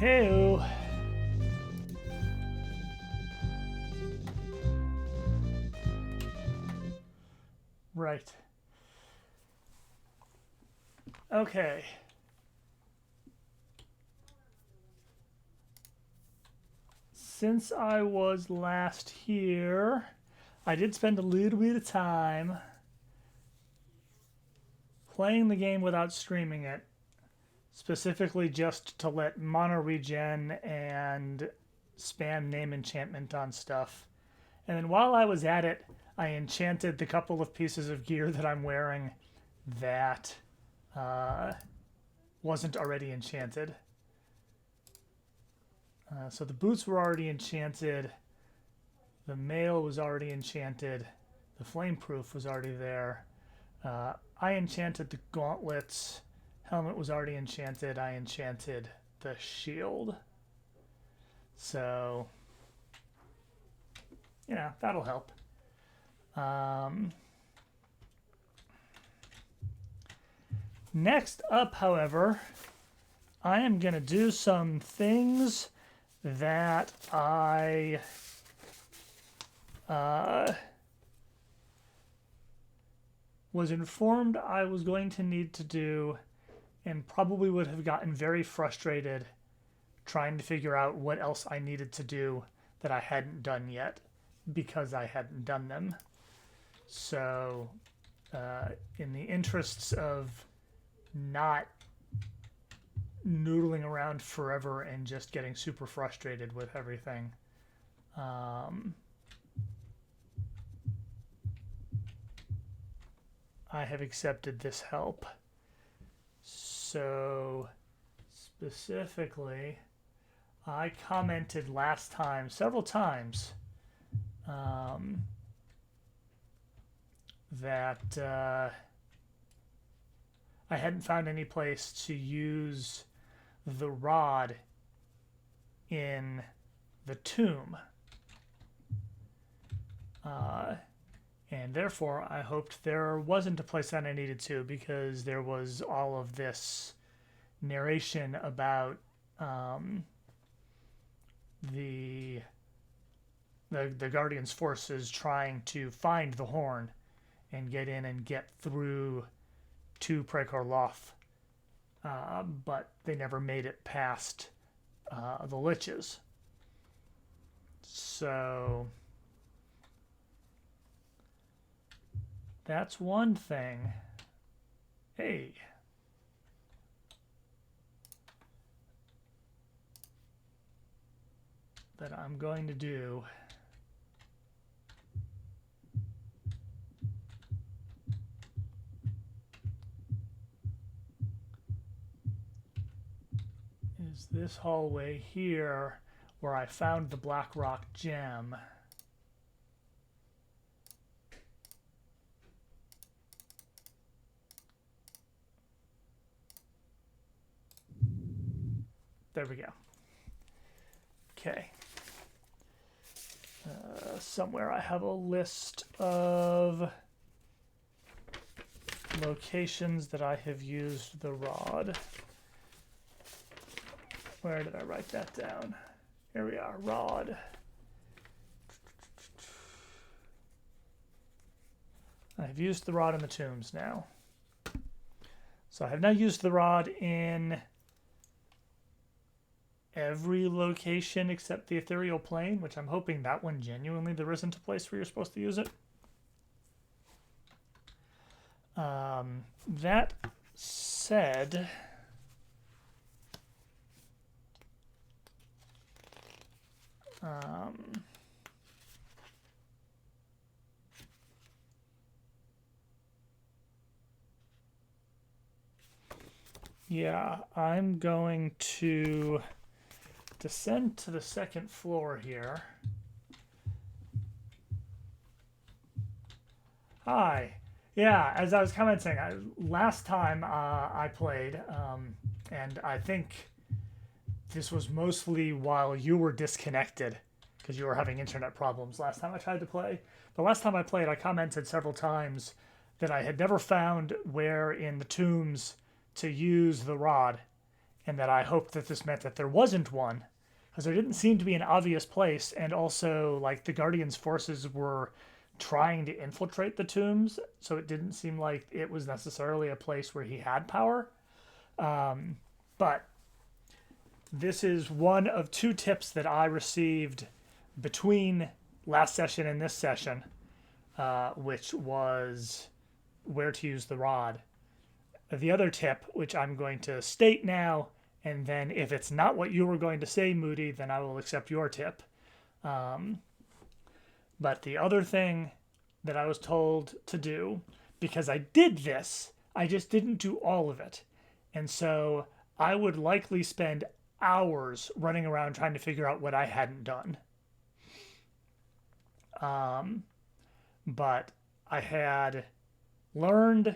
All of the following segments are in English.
Hey. Right. Okay. Since I was last here, I did spend a little bit of time playing the game without streaming it, specifically just to let mono regen and spam name enchantment on stuff. And then while I was at it, I enchanted the couple of pieces of gear that I'm wearing that wasn't already enchanted. So the boots were already enchanted. The mail was already enchanted. The flameproof was already there. I enchanted the gauntlets. Helmet was already enchanted. I enchanted the shield. So, that'll help. Next up, however, I am going to do some things that I was informed I was going to need to do, and probably would have gotten very frustrated trying to figure out what else I needed to do that I hadn't done yet because I hadn't done them. So in the interests of not noodling around forever and just getting super frustrated with everything, I have accepted this help. So specifically, I commented last time several times that I hadn't found any place to use the rod in the tomb. And therefore, I hoped there wasn't a place that I needed to, because there was all of this narration about the Guardian's forces trying to find the horn and get in and get through to Prekor Loth, but they never made it past the liches. So that's one thing. Hey. That I'm going to do. Is this hallway here where I found the Black Rock gem. There we go. Okay. Somewhere I have a list of locations that I have used the rod. Where did I write that down? Here we are, rod. I've used the rod in the tombs now. So I have now used the rod in every location except the ethereal plane, which I'm hoping that one genuinely there isn't a place where you're supposed to use it. That said, yeah, I'm going to descend to the second floor here. Hi. Yeah, as I was commenting, last time I played, and I think this was mostly while you were disconnected because you were having internet problems last time I tried to play. The last time I played, I commented several times that I had never found where in the tombs to use the rod, and that I hoped that this meant that there wasn't one, because there didn't seem to be an obvious place, and also like the Guardian's forces were trying to infiltrate the tombs, so it didn't seem like it was necessarily a place where he had power. But this is one of two tips that I received between last session and this session, which was where to use the rod. The other tip, which I'm going to state now, and then if it's not what you were going to say, Moody, then I will accept your tip. But the other thing that I was told to do, because I did this, I just didn't do all of it. And so I would likely spend hours running around trying to figure out what I hadn't done. But I had learned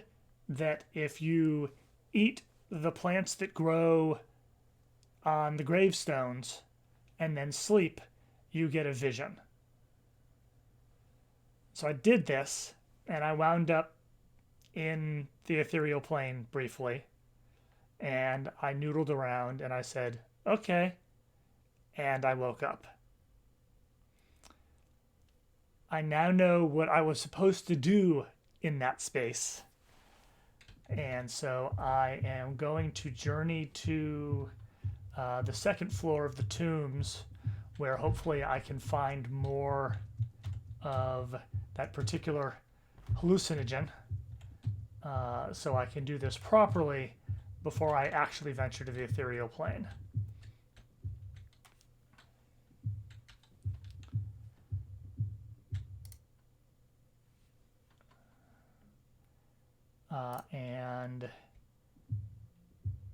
that if you eat the plants that grow on the gravestones and then sleep, you get a vision. So I did this, and I wound up in the ethereal plane briefly, and I noodled around, and I said, okay, and I woke up. I now know what I was supposed to do in that space. And so I am going to journey to the second floor of the tombs, where hopefully I can find more of that particular hallucinogen, so I can do this properly before I actually venture to the ethereal plane. And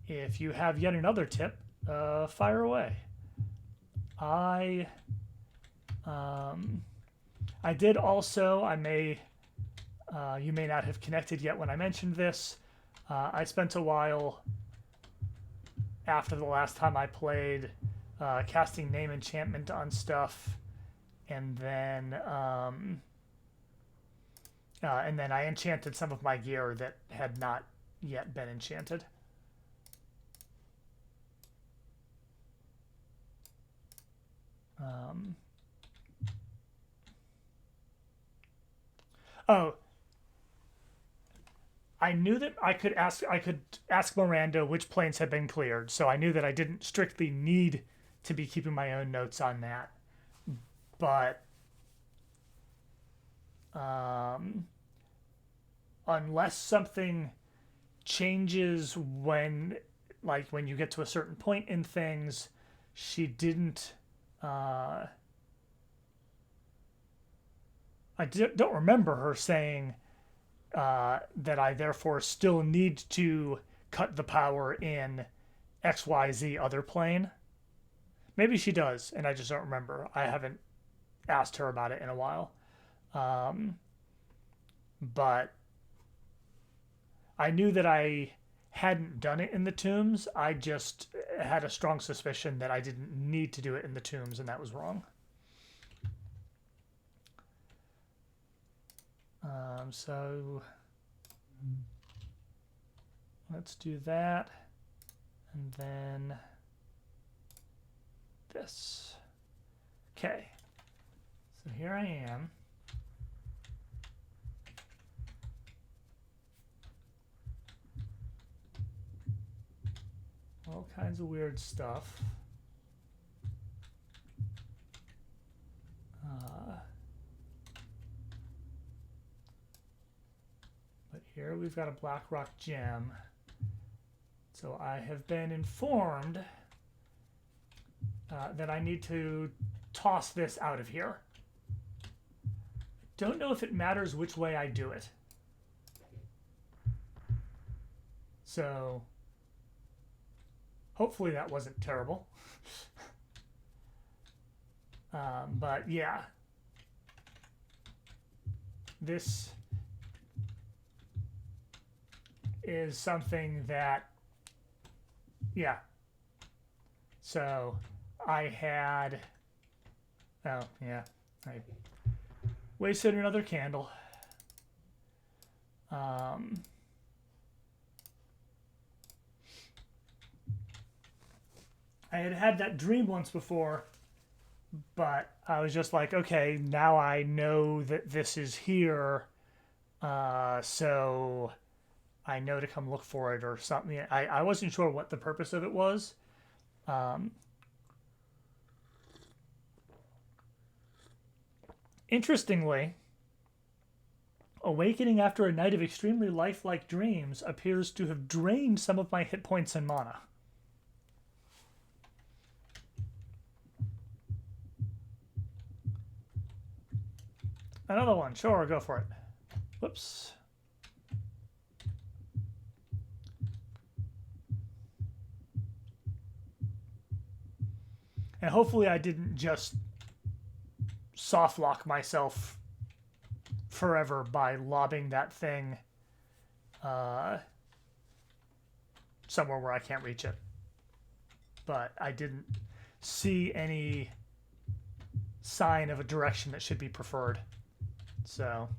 if you have yet another tip, fire away. I did also, you may not have connected yet when I mentioned this, I spent a while after the last time I played casting name enchantment on stuff, and then I enchanted some of my gear that had not yet been enchanted. Oh, I knew that I could ask Miranda which planes had been cleared, so I knew that I didn't strictly need to be keeping my own notes on that. But unless something changes when you get to a certain point in things, she didn't. Don't remember her saying that I therefore still need to cut the power in XYZ other plane. Maybe she does, and I just don't remember. I haven't asked her about it in a while. But I knew that I hadn't done it in the tombs. I just had a strong suspicion that I didn't need to do it in the tombs, and that was wrong. So let's do that, and then this. Okay, so here I am. All kinds of weird stuff. But here we've got a black rock gem. So I have been informed that I need to toss this out of here. Don't know if it matters which way I do it. So hopefully that wasn't terrible. But yeah, this is something that, yeah. So I had, oh yeah, I wasted another candle. I had had that dream once before, but I was just like, okay, now I know that this is here, so I know to come look for it or something. I wasn't sure what the purpose of it was. Interestingly, awakening after a night of extremely lifelike dreams appears to have drained some of my hit points and mana. Another one, sure, go for it. Whoops. And hopefully I didn't just soft lock myself forever by lobbing that thing somewhere where I can't reach it. But I didn't see any sign of a direction that should be preferred. So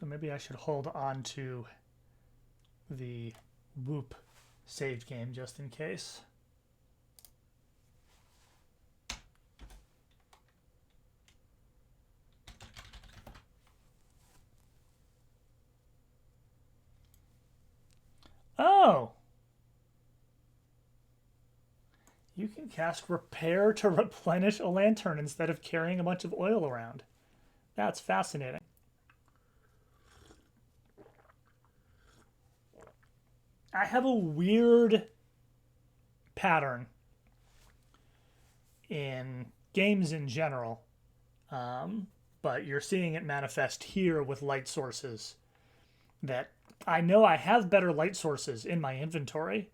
maybe I should hold on to the Whoop saved game just in case. Oh! You can cast Repair to replenish a lantern instead of carrying a bunch of oil around. That's fascinating. I have a weird pattern in games in general, but you're seeing it manifest here with light sources. That I know I have better light sources in my inventory.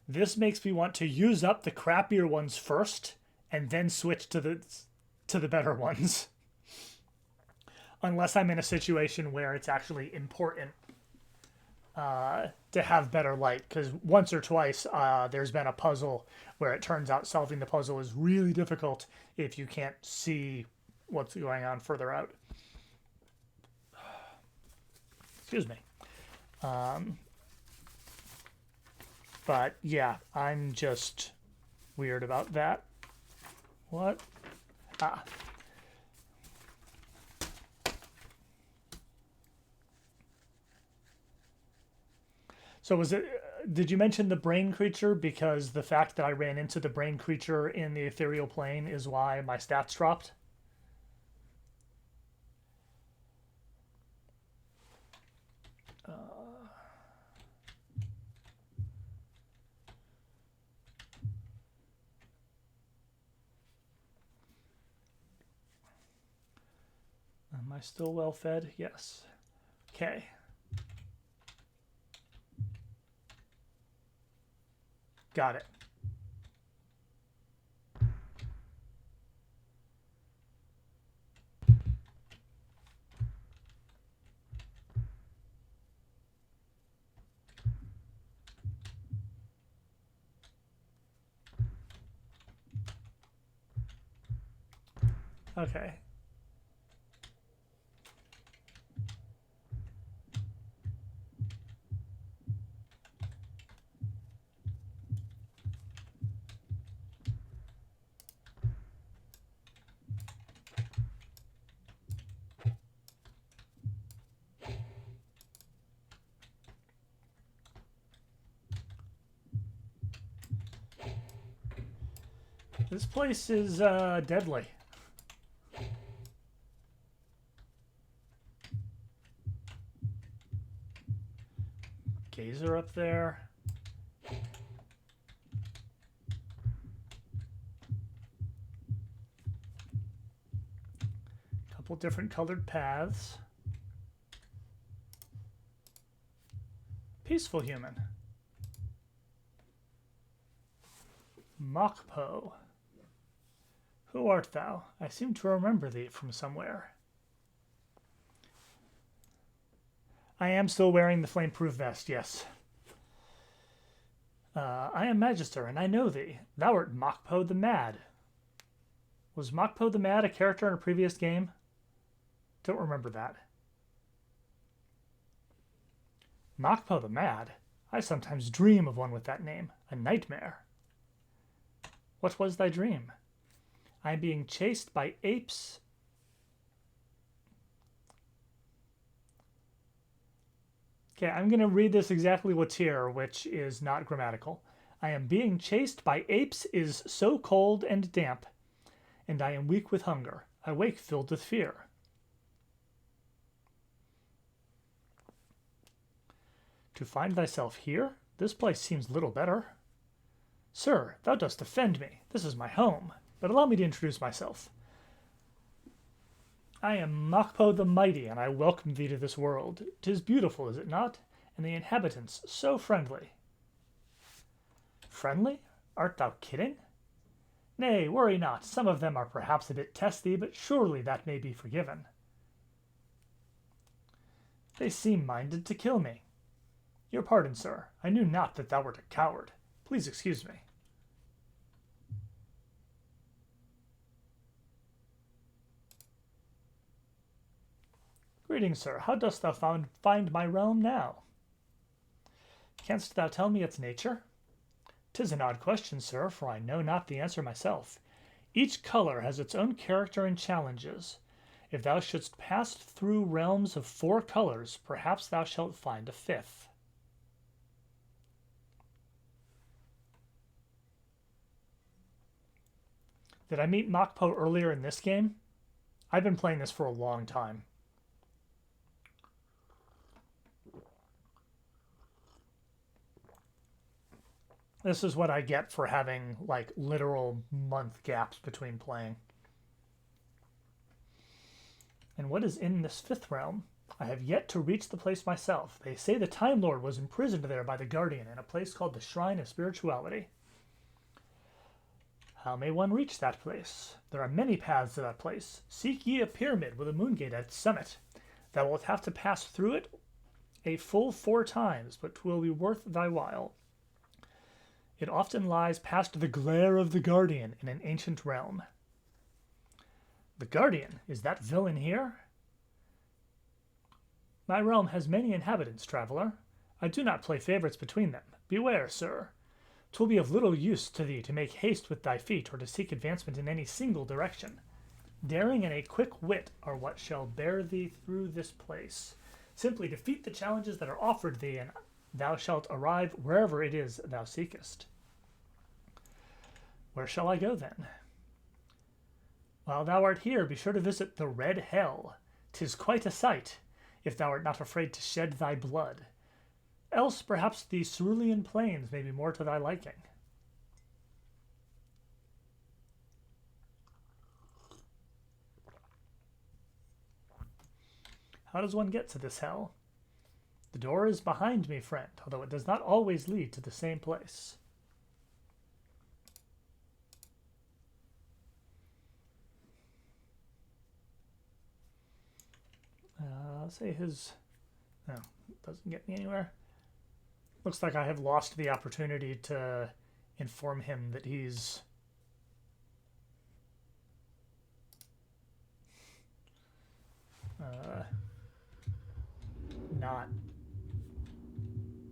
This makes me want to use up the crappier ones first and then switch to the better ones. Unless I'm in a situation where it's actually important to have better light, because once or twice there's been a puzzle where it turns out solving the puzzle is really difficult if you can't see what's going on further out. Excuse me. But yeah, I'm just weird about that. What? Ah. So was it, did you mention the brain creature? Because the fact that I ran into the brain creature in the ethereal plane is why my stats dropped. Am I still well fed? Yes. Okay. Got it. Okay. This place is deadly. Gazer up there. Couple different colored paths. Peaceful human. Mokpo. Who art thou? I seem to remember thee from somewhere. I am still wearing the flame-proof vest, yes. I am Magister, and I know thee. Thou art Mokpo the Mad. Was Mokpo the Mad a character in a previous game? Don't remember that. Mokpo the Mad? I sometimes dream of one with that name. A nightmare. What was thy dream? I am being chased by apes. Okay, I'm going to read this exactly what's here, which is not grammatical. I am being chased by apes is so cold and damp, and I am weak with hunger. I wake filled with fear. To find thyself here? This place seems little better. Sir, thou dost offend me. This is my home, but allow me to introduce myself. I am Mokpo the Mighty, and I welcome thee to this world. 'Tis beautiful, is it not? And the inhabitants so friendly. Friendly? Art thou kidding? Nay, worry not. Some of them are perhaps a bit testy, but surely that may be forgiven. They seem minded to kill me. Your pardon, sir. I knew not that thou wert a coward. Please excuse me. Greetings, sir. How dost thou find my realm now? Canst thou tell me its nature? 'Tis an odd question, sir, for I know not the answer myself. Each color has its own character and challenges. If thou shouldst pass through realms of 4 colors, perhaps thou shalt find a 5th. Did I meet Mokpo earlier in this game? I've been playing this for a long time. This is what I get for having, like, literal month gaps between playing. And what is in this 5th realm? I have yet to reach the place myself. They say the Time Lord was imprisoned there by the Guardian in a place called the Shrine of Spirituality. How may one reach that place? There are many paths to that place. Seek ye a pyramid with a moon gate at its summit. Thou wilt have to pass through it a full 4 times, but 'twill be worth thy while. It often lies past the glare of the Guardian in an ancient realm. The Guardian? Is that villain here? My realm has many inhabitants, traveler. I do not play favorites between them. Beware, sir. 'Twill be of little use to thee to make haste with thy feet or to seek advancement in any single direction. Daring and a quick wit are what shall bear thee through this place. Simply defeat the challenges that are offered thee, and thou shalt arrive wherever it is thou seekest. Where shall I go, then? While thou art here, be sure to visit the Red Hell. 'Tis quite a sight, if thou art not afraid to shed thy blood. Else, perhaps the Cerulean Plains may be more to thy liking. How does one get to this hell? The door is behind me, friend, although it does not always lead to the same place. Let's say his... No, doesn't get me anywhere. Looks like I have lost the opportunity to inform him that he's... not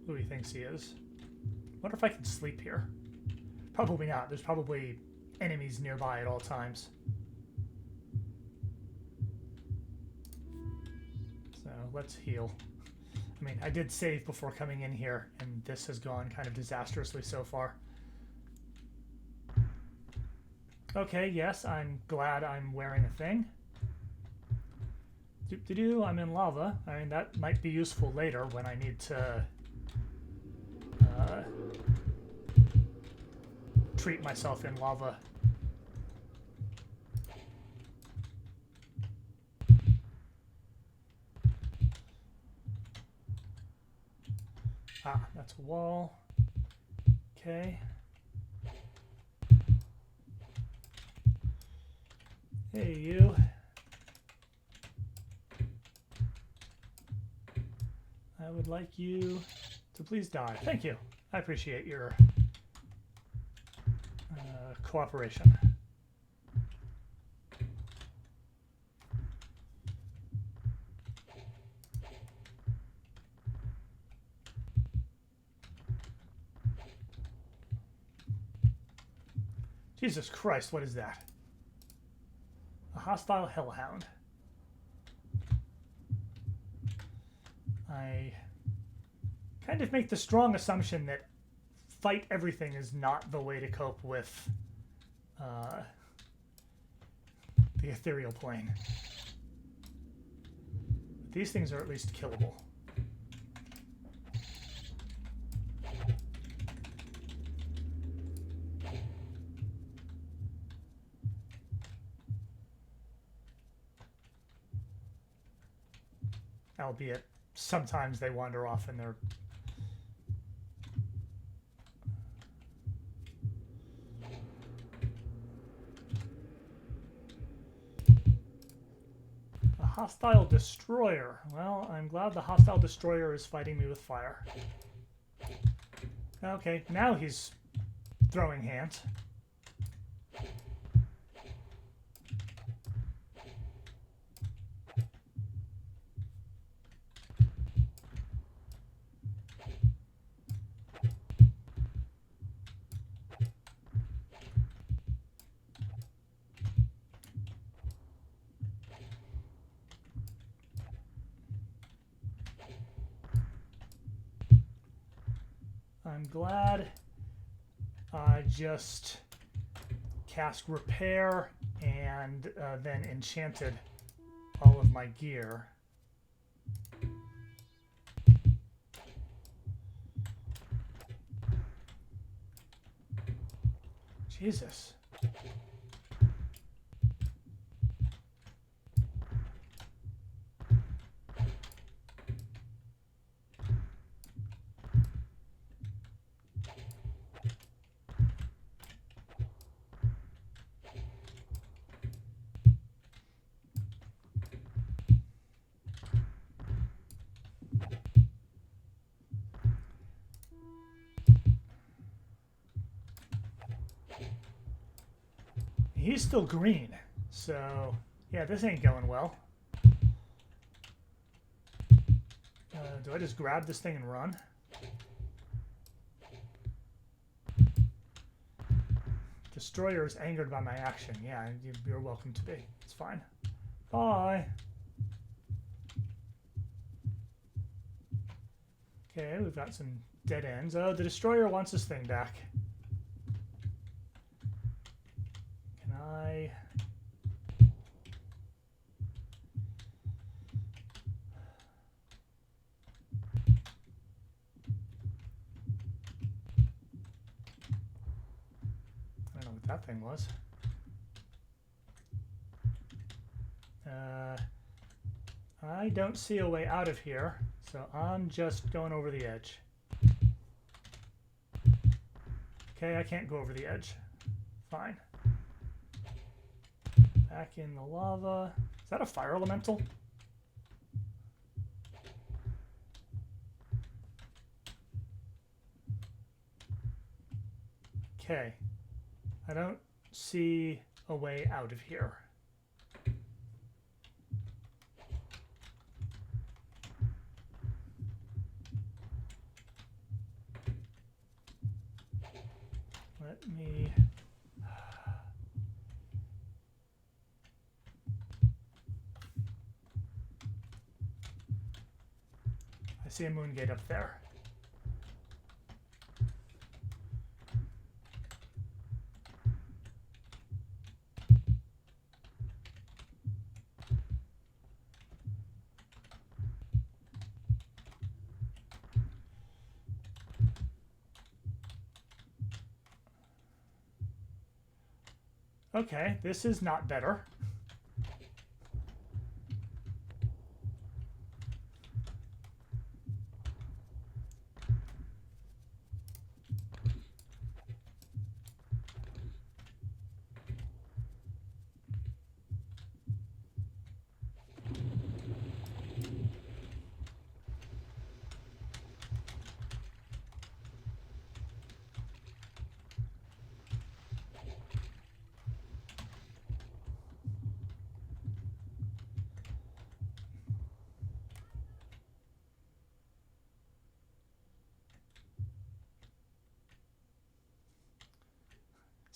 who he thinks he is. Wonder if I can sleep here. Probably not. There's probably enemies nearby at all times. So let's heal. I mean, I did save before coming in here, and this has gone kind of disastrously so far. Okay, yes, I'm glad I'm wearing a thing. Doop-de-doo, I'm in lava. I mean, that might be useful later when I need to treat myself in lava. Ah, that's a wall. Okay. Hey, you. I would like you to please die. Thank you. I appreciate your cooperation. Jesus Christ, what is that? A hostile hellhound. I kind of make the strong assumption that fight everything is not the way to cope with the ethereal plane. These things are at least killable. Albeit, sometimes they wander off and they're... A hostile destroyer. Well, I'm glad the hostile destroyer is fighting me with fire. Okay, now he's throwing hands. I'm glad I just cast repair and then enchanted all of my gear. Jesus. He's still green, so yeah, this ain't going well. Do I just grab this thing and run? Destroyer is angered by my action. Yeah, you're welcome to be. It's fine. Bye. Okay, we've got some dead ends. Oh, the destroyer wants his thing back. Can I... I don't know what that thing was. I don't see a way out of here, so I'm just going over the edge. Okay, I can't go over the edge. Fine. Back in the lava. Is that a fire elemental? Okay. I don't see a way out of here. Let me... I see a moon gate up there. Okay, this is not better.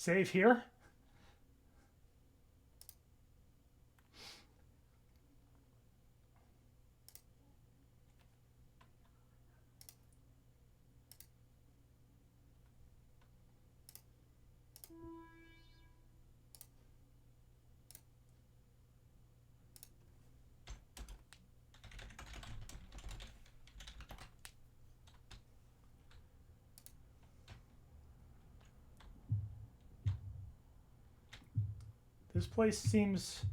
save here. This place seems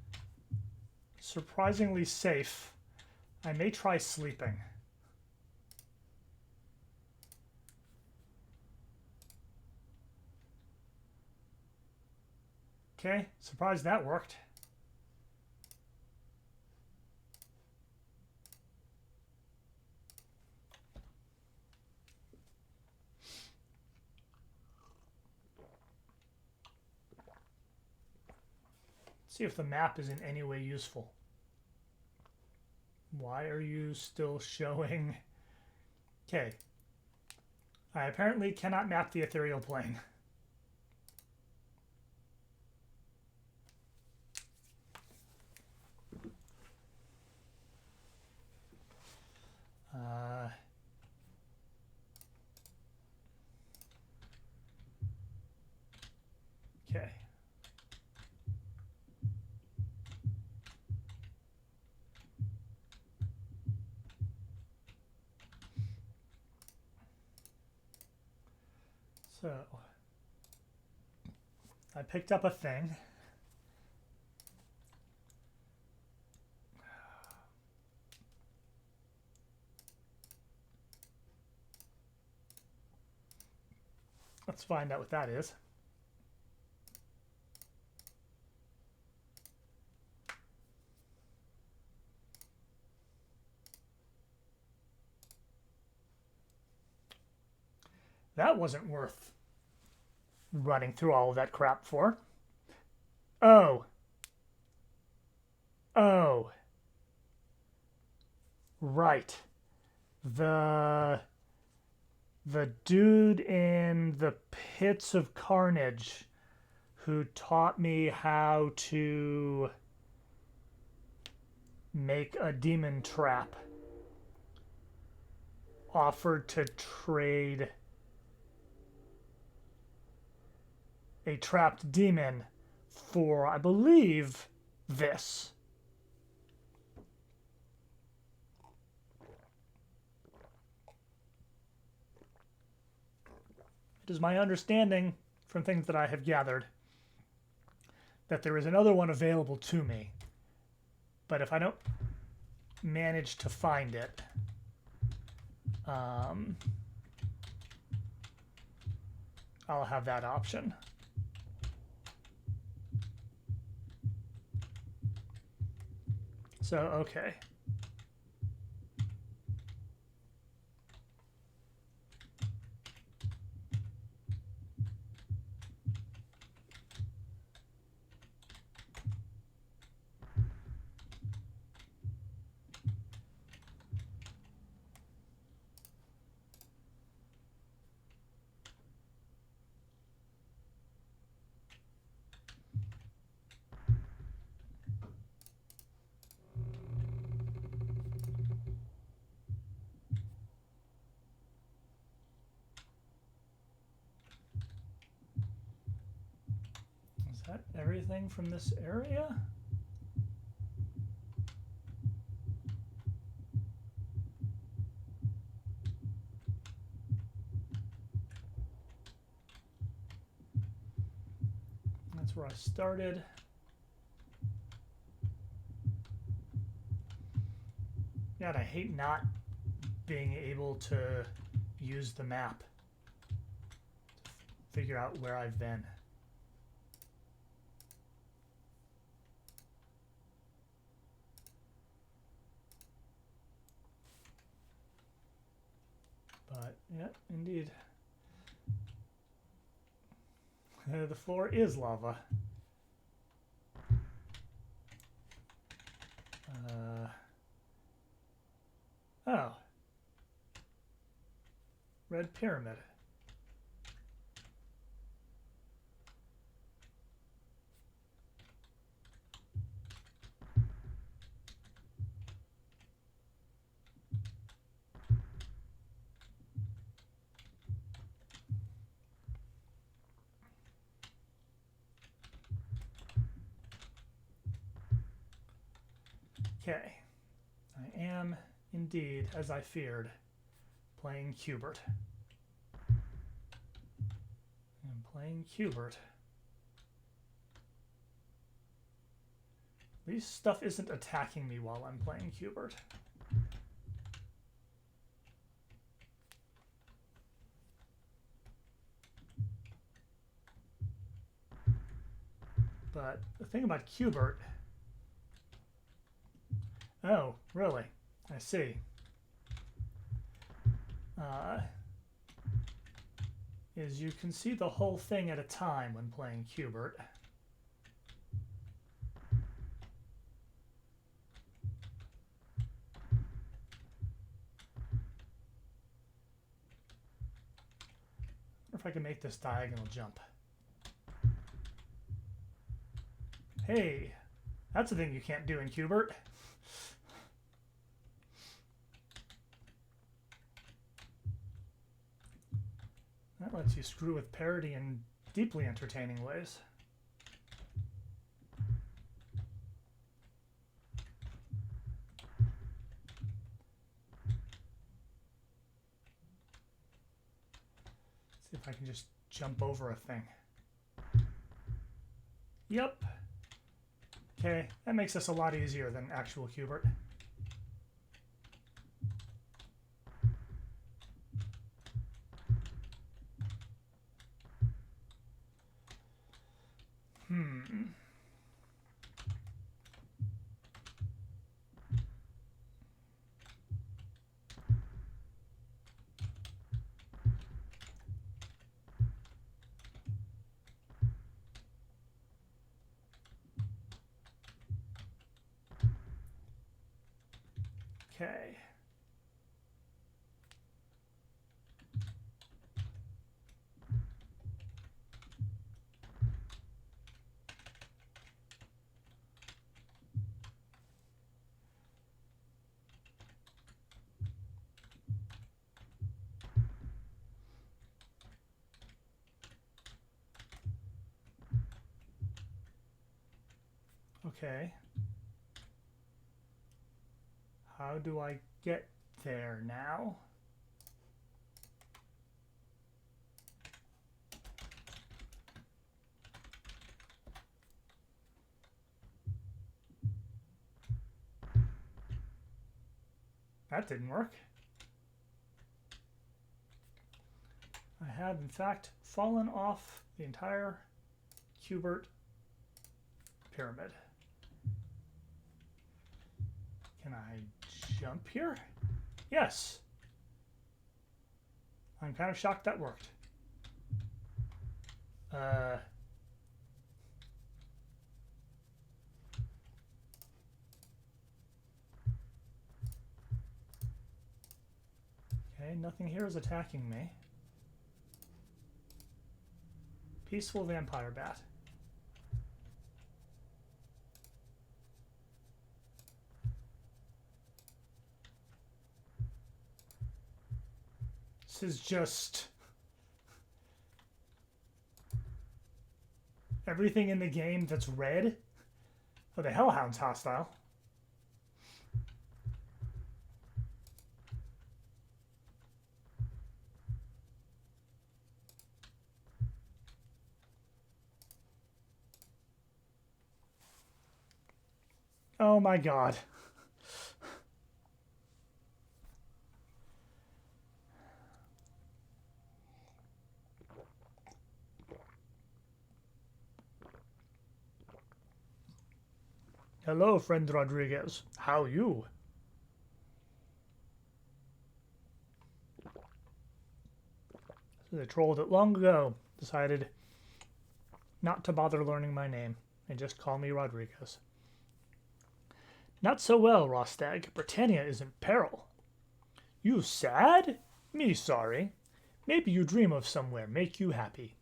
surprisingly safe. I may try sleeping. Okay, surprised that worked. See if the map is in any way useful. Why are you still showing? Okay. I apparently cannot map the ethereal plane. Okay. So, I picked up a thing. Let's find out what that is. That wasn't worth running through all of that crap for. Oh. Oh. Right. The dude in the Pits of Carnage who taught me how to make a demon trap offered to trade a trapped demon for, I believe, this. It is my understanding from things that I have gathered that there is another one available to me. But if I don't manage to find it, I'll have that option. So, okay. Is that everything from this area? That's where I started. God, I hate not being able to use the map to figure out where I've been. But, yeah, indeed. The floor is lava. Oh. Red pyramid. Okay. I am indeed, as I feared, playing Cubert. I'm playing Cubert. At least stuff isn't attacking me while I'm playing Cubert. But the thing about Cubert... Oh, really? I see. Is you can see the whole thing at a time when playing Cubert. I wonder if I can make this diagonal jump. Hey, that's a thing you can't do in Cubert. That lets you screw with parity in deeply entertaining ways. Let's see if I can just jump over a thing. Yep. Okay, that makes this a lot easier than actual Cubert. Okay. Okay. How do I get there now? That didn't work. I have, in fact, fallen off the entire Cubert pyramid. Can I jump here? Yes. I'm kind of shocked that worked. Okay, nothing here is attacking me. Peaceful vampire bat. This is just... everything in the game that's red? Oh, the Hellhound's hostile. Oh my god. Hello, friend Rodriguez. How you? So they trolled it long ago. Decided not to bother learning my name and just call me Rodriguez. Not so well, Rostag. Britannia is in peril. You sad? Me sorry. Maybe you dream of somewhere make you happy.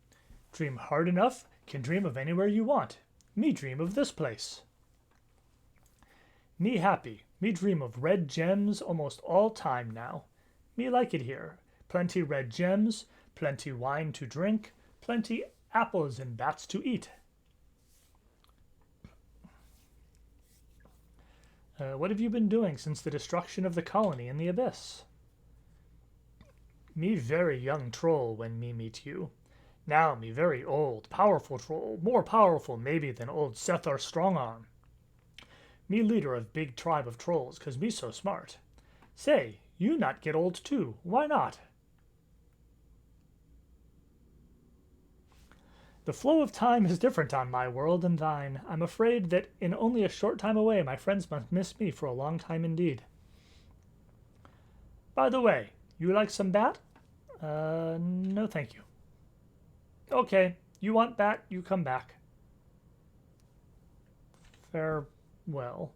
Dream hard enough, can dream of anywhere you want. Me dream of this place. Me happy. Me dream of red gems almost all time now. Me like it here. Plenty red gems, plenty wine to drink, plenty apples and bats to eat. What have you been doing since the destruction of the colony in the abyss? Me very young troll when me meet you. Now me very old, powerful troll, more powerful maybe than old Sethar Strongarm. Me leader of big tribe of trolls, 'cause me so smart. Say, you not get old too, why not? The flow of time is different on my world and thine. I'm afraid that in only a short time away my friends must miss me for a long time indeed. By the way, you like some bat? No thank you. Okay, you want bat, you come back. Farewell.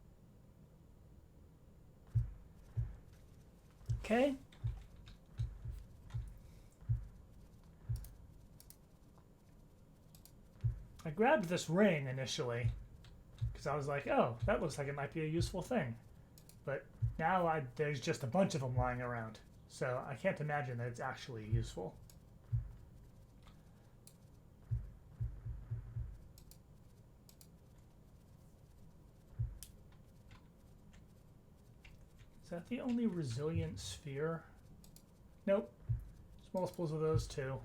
Okay. I grabbed this ring initially because I was like, oh, that looks like it might be a useful thing. But now there's just a bunch of them lying around. So I can't imagine that it's actually useful. Is that the only resilient sphere? Nope. There's multiples of those too.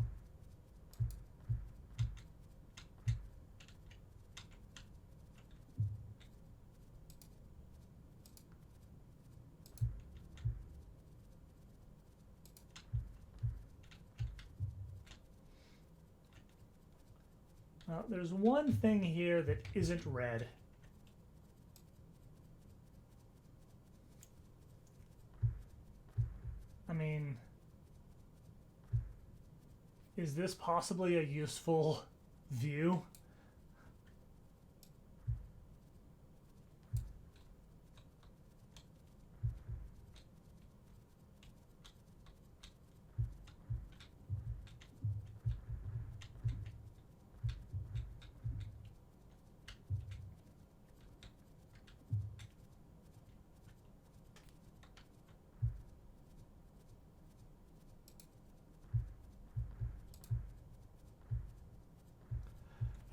There's one thing here that isn't red. I mean, is this possibly a useful view?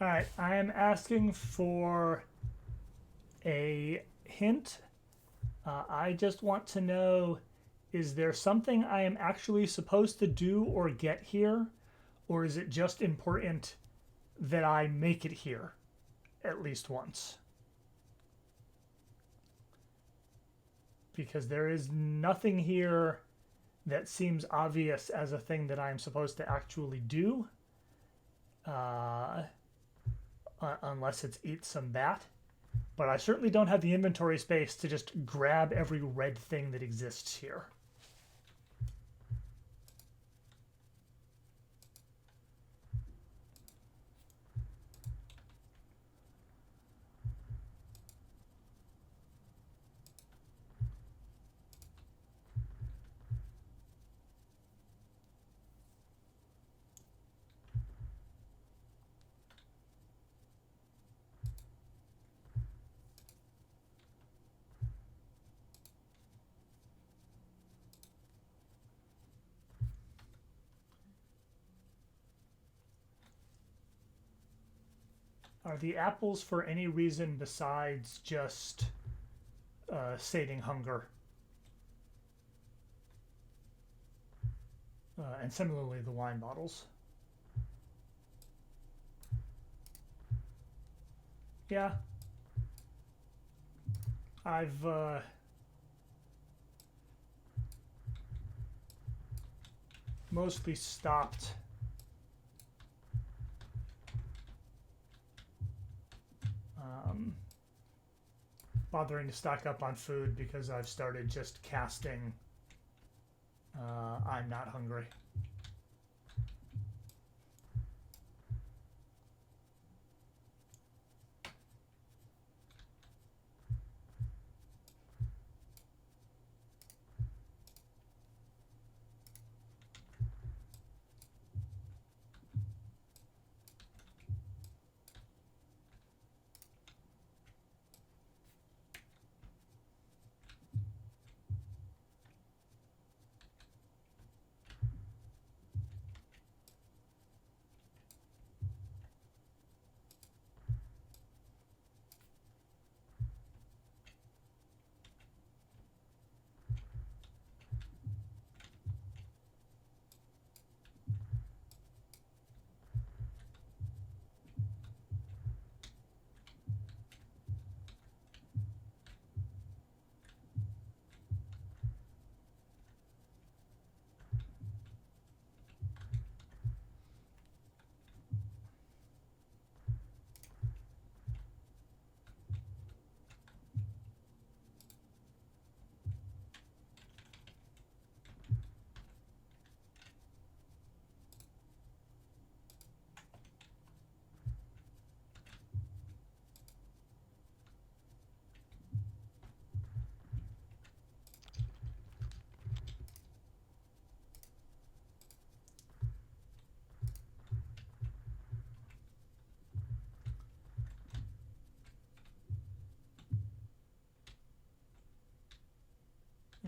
All right, I am asking for a hint. I just want to know, is there something I am actually supposed to do or get here? Or is it just important that I make it here at least once? Because there is nothing here that seems obvious as a thing that I am supposed to actually do. Unless it's eat some bat. But I certainly don't have the inventory space to just grab every red thing that exists here. Are the apples for any reason besides just sating hunger? And similarly, the wine bottles. Yeah. I've mostly stopped bothering to stock up on food because I've started just casting I'm not hungry.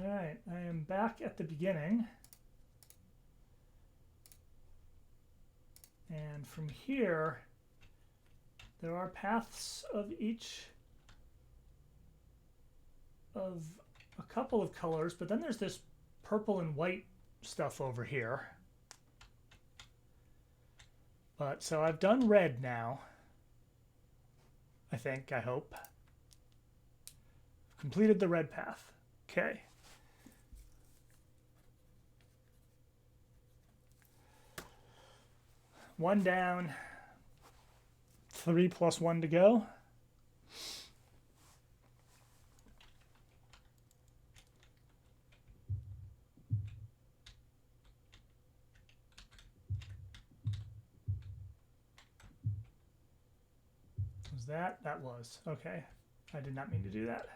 Alright, I am back at the beginning. And from here, there are paths of each of a couple of colors, but then there's this purple and white stuff over here. But so I've done red now. I think, I hope. Completed the red path. Okay. One down. 3 plus 1 to go. Was that? That was. Okay. I did not mean to do that.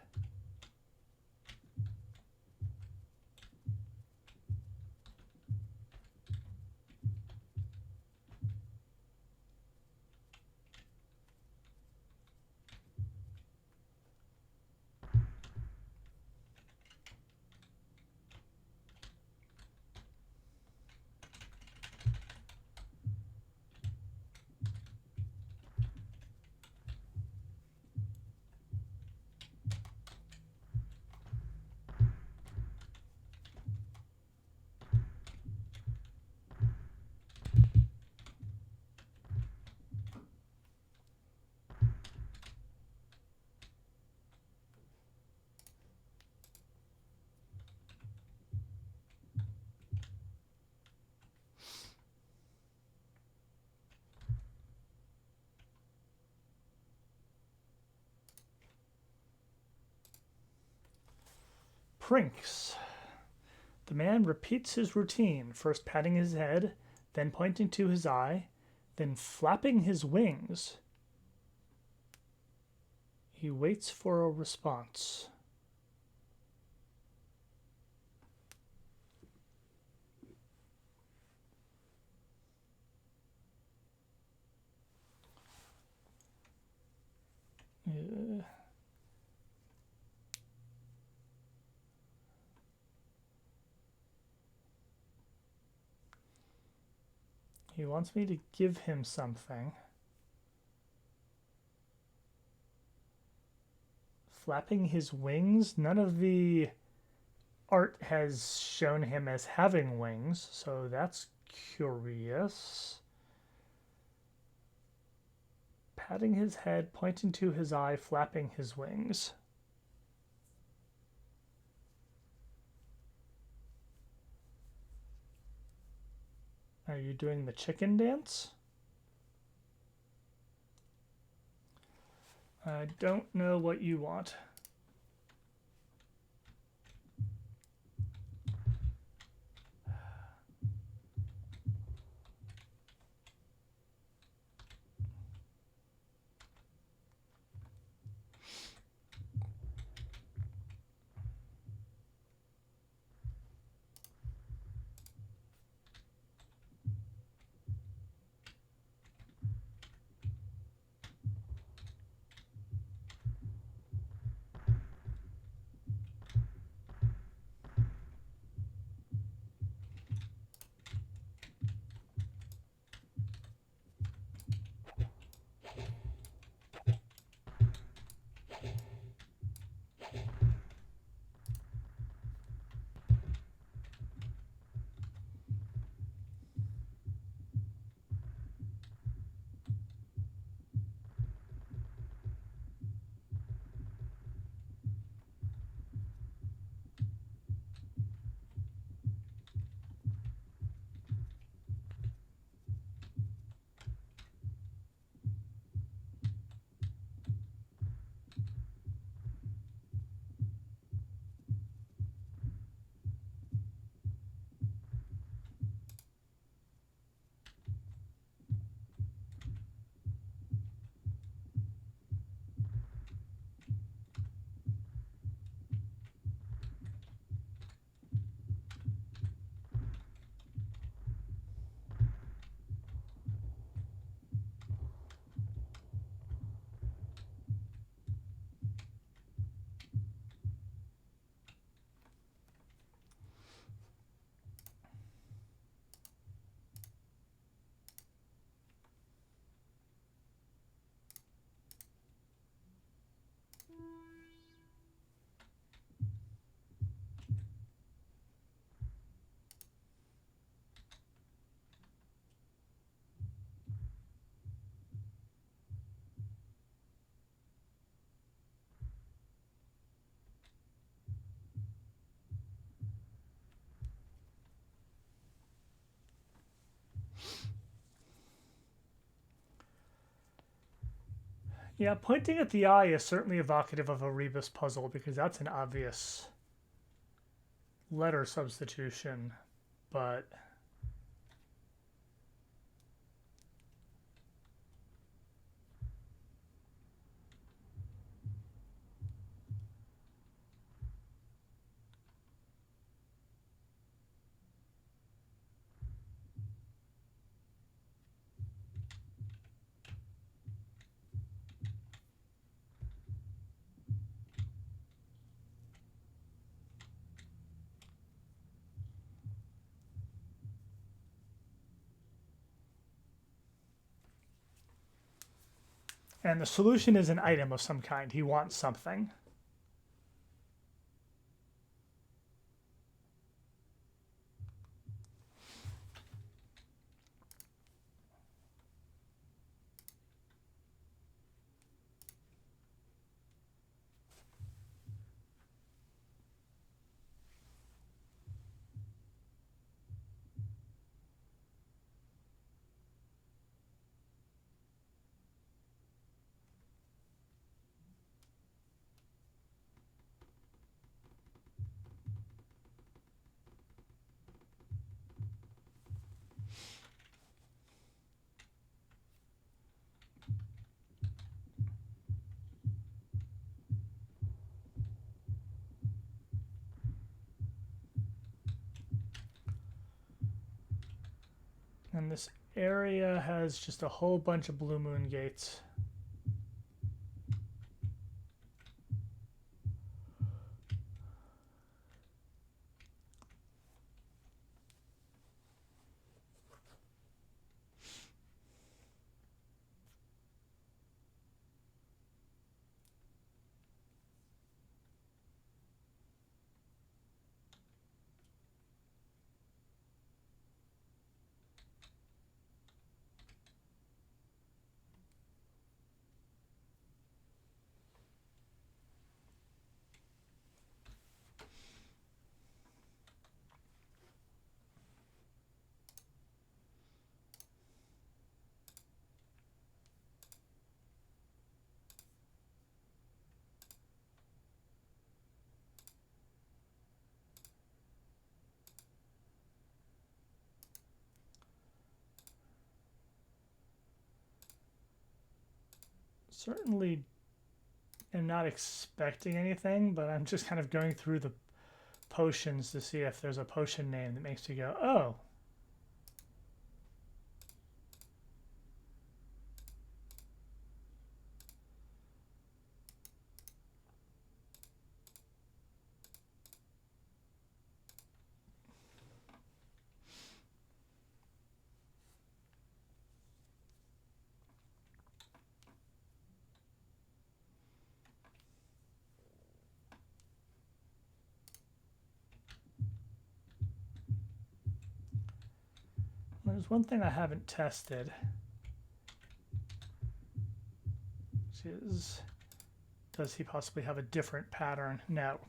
Prinks. The man repeats his routine, first patting his head, then pointing to his eye, then flapping his wings. He waits for a response. He wants me to give him something. Flapping his wings? None of the art has shown him as having wings, so that's curious. Patting his head, pointing to his eye, flapping his wings. Are you doing the chicken dance? I don't know what you want. Yeah, pointing at the eye is certainly evocative of a rebus puzzle because that's an obvious letter substitution, but and the solution is an item of some kind. He wants something. And this area has just a whole bunch of blue moon gates. Certainly am not expecting anything, but I'm just kind of going through the potions to see if there's a potion name that makes you go, oh. There's one thing I haven't tested, which is, does he possibly have a different pattern? No.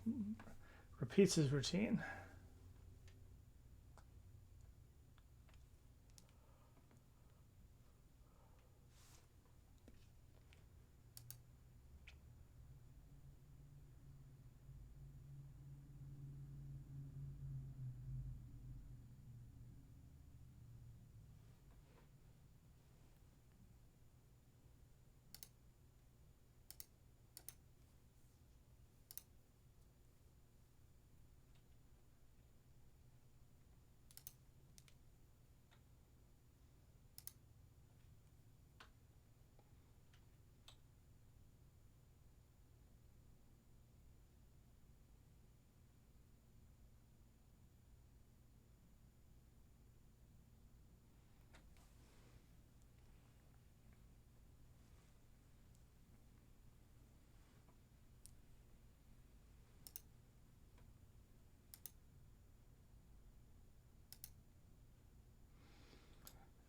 Repeats his routine.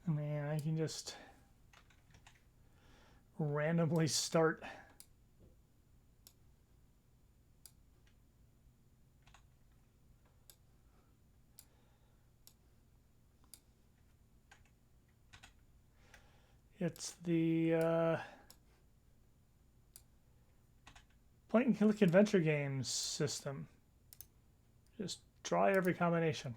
Man, I can just randomly start it's the point and click adventure games system. Just try every combination.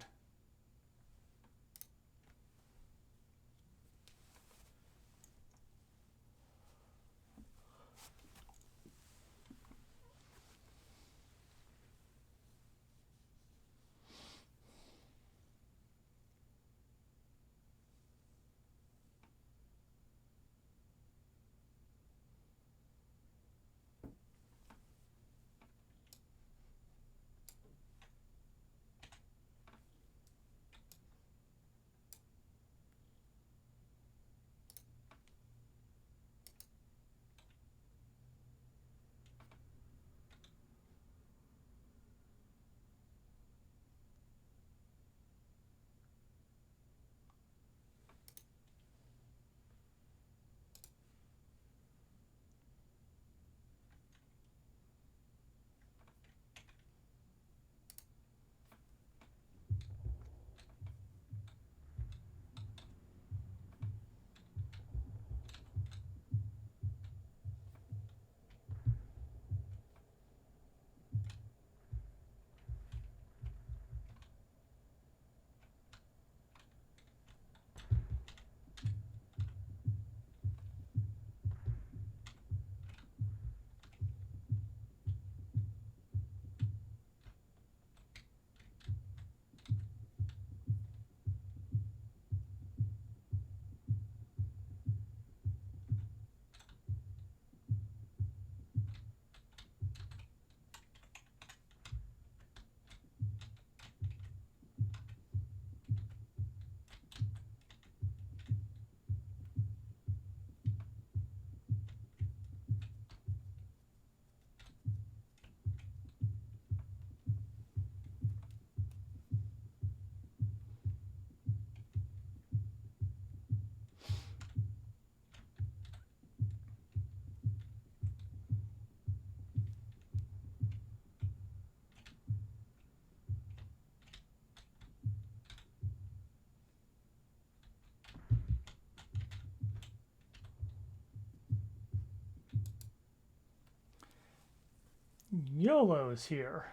YOLO's here.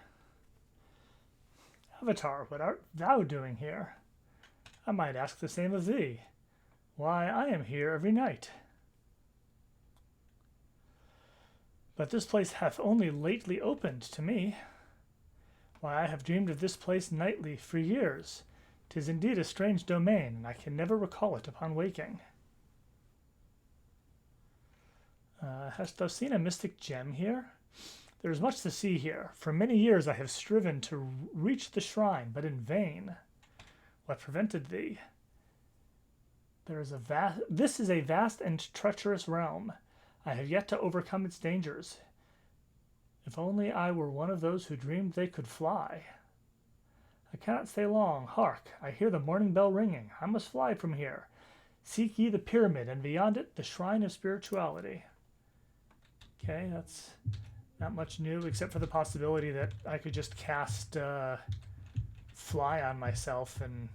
Avatar, what art thou doing here? I might ask the same of thee. Why, I am here every night. But this place hath only lately opened to me. Why, I have dreamed of this place nightly for years. 'Tis indeed a strange domain, and I can never recall it upon waking. Hast thou seen a mystic gem here? There is much to see here. For many years I have striven to reach the shrine, but in vain. What prevented thee? This is a vast and treacherous realm. I have yet to overcome its dangers. If only I were one of those who dreamed they could fly. I cannot stay long. Hark, I hear the morning bell ringing. I must fly from here. Seek ye the pyramid, and beyond it the shrine of spirituality. Okay, that's not much new, except for the possibility that I could just cast fly on myself and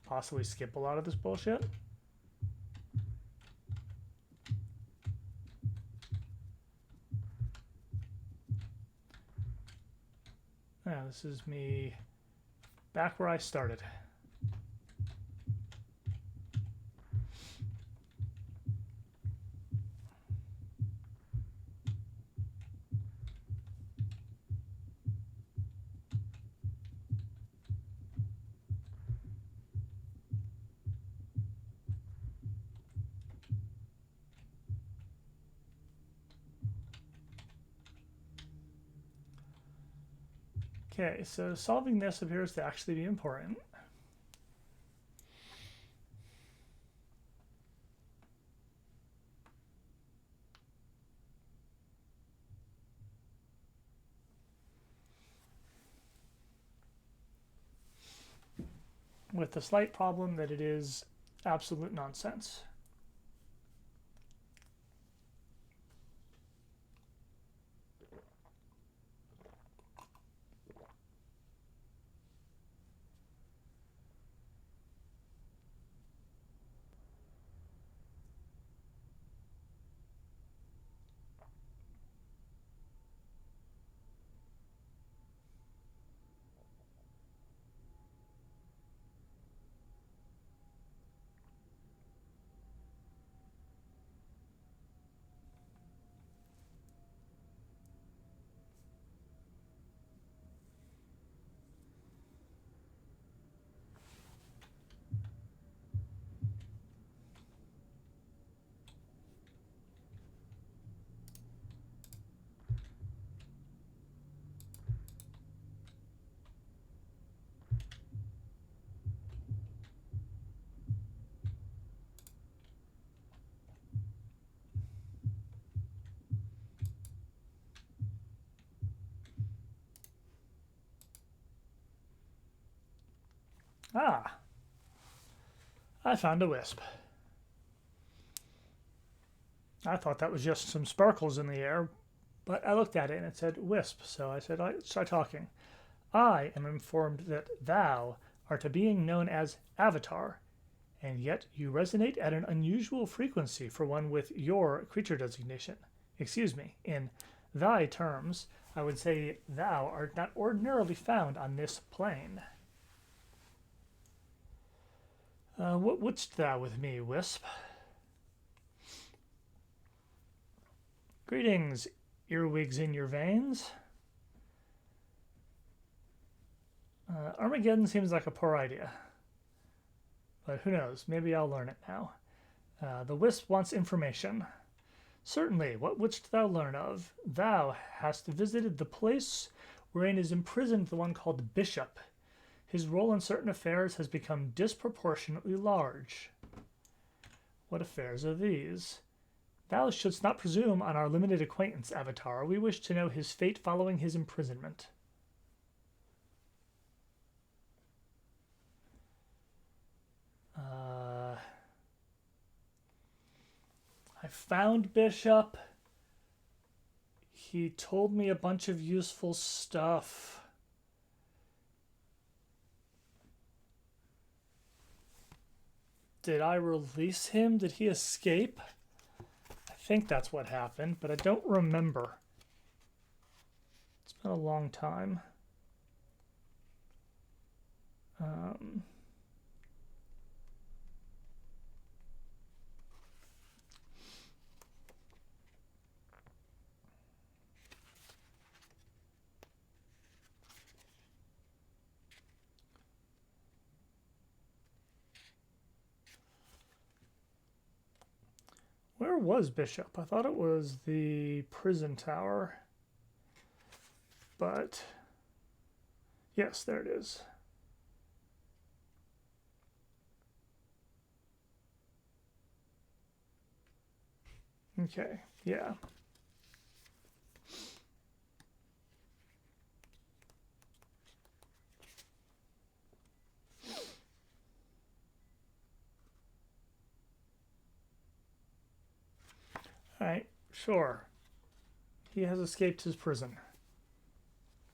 possibly skip a lot of this bullshit. Yeah, this is me back where I started. Okay, so solving this appears to actually be important. With the slight problem that it is absolute nonsense. Ah, I found a wisp. I thought that was just some sparkles in the air, but I looked at it and it said wisp, so I said, I start talking. I am informed that thou art a being known as Avatar, and yet you resonate at an unusual frequency for one with your creature designation. Excuse me, in thy terms, I would say thou art not ordinarily found on this plane. What wouldst thou with me, Wisp? Greetings, earwigs in your veins. Armageddon seems like a poor idea. But who knows, maybe I'll learn it now. The Wisp wants information. Certainly, what wouldst thou learn of? Thou hast visited the place wherein is imprisoned the one called Bishop. His role in certain affairs has become disproportionately large. What affairs are these? Thou shouldst not presume on our limited acquaintance, Avatar. We wish to know his fate following his imprisonment. I found Bishop. He told me a bunch of useful stuff. Did I release him? Did he escape? I think that's what happened, but I don't remember. It's been a long time. Where was Bishop? I thought it was the prison tower. But yes, there it is. Okay, yeah. All right, sure. He has escaped his prison.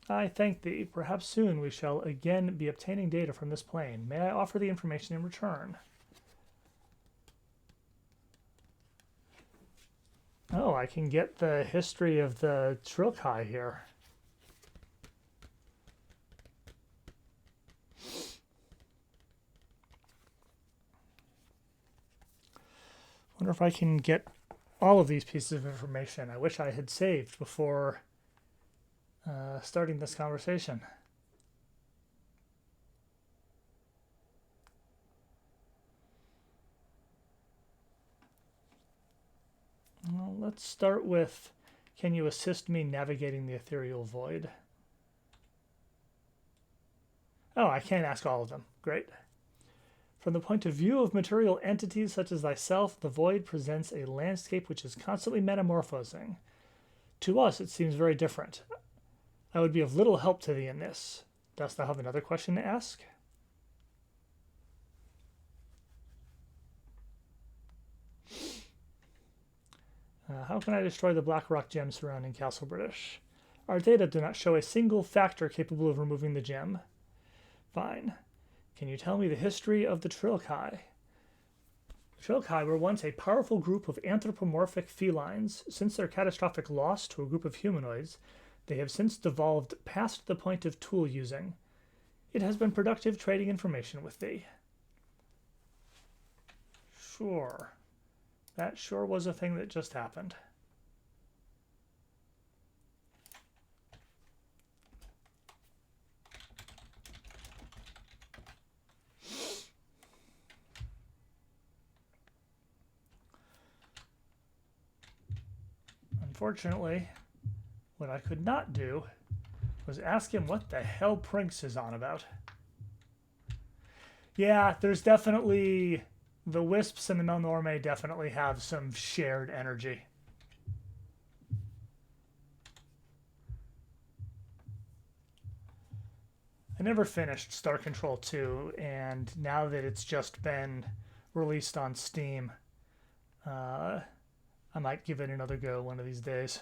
I thank thee. Perhaps soon we shall again be obtaining data from this plane. May I offer the information in return? Oh, I can get the history of the Trilkai here. Wonder if I can get all of these pieces of information. I wish I had saved before starting this conversation. Well, let's start with, can you assist me navigating the ethereal void? Oh, I can't ask all of them. Great. From the point of view of material entities such as thyself, the void presents a landscape which is constantly metamorphosing. To us, it seems very different. I would be of little help to thee in this. Dost thou have another question to ask? How can I destroy the black rock gem surrounding Castle British? Our data do not show a single factor capable of removing the gem. Fine. Can you tell me the history of the Trilkai? The Trilkai were once a powerful group of anthropomorphic felines. Since their catastrophic loss to a group of humanoids, they have since devolved past the point of tool using. It has been productive trading information with thee. Sure. That sure was a thing that just happened. Unfortunately, what I could not do was ask him what the hell Prinks is on about. Yeah, there's definitely... The Wisps and the Melnorme definitely have some shared energy. I never finished Star Control 2, and now that it's just been released on Steam, I might give it another go one of these days.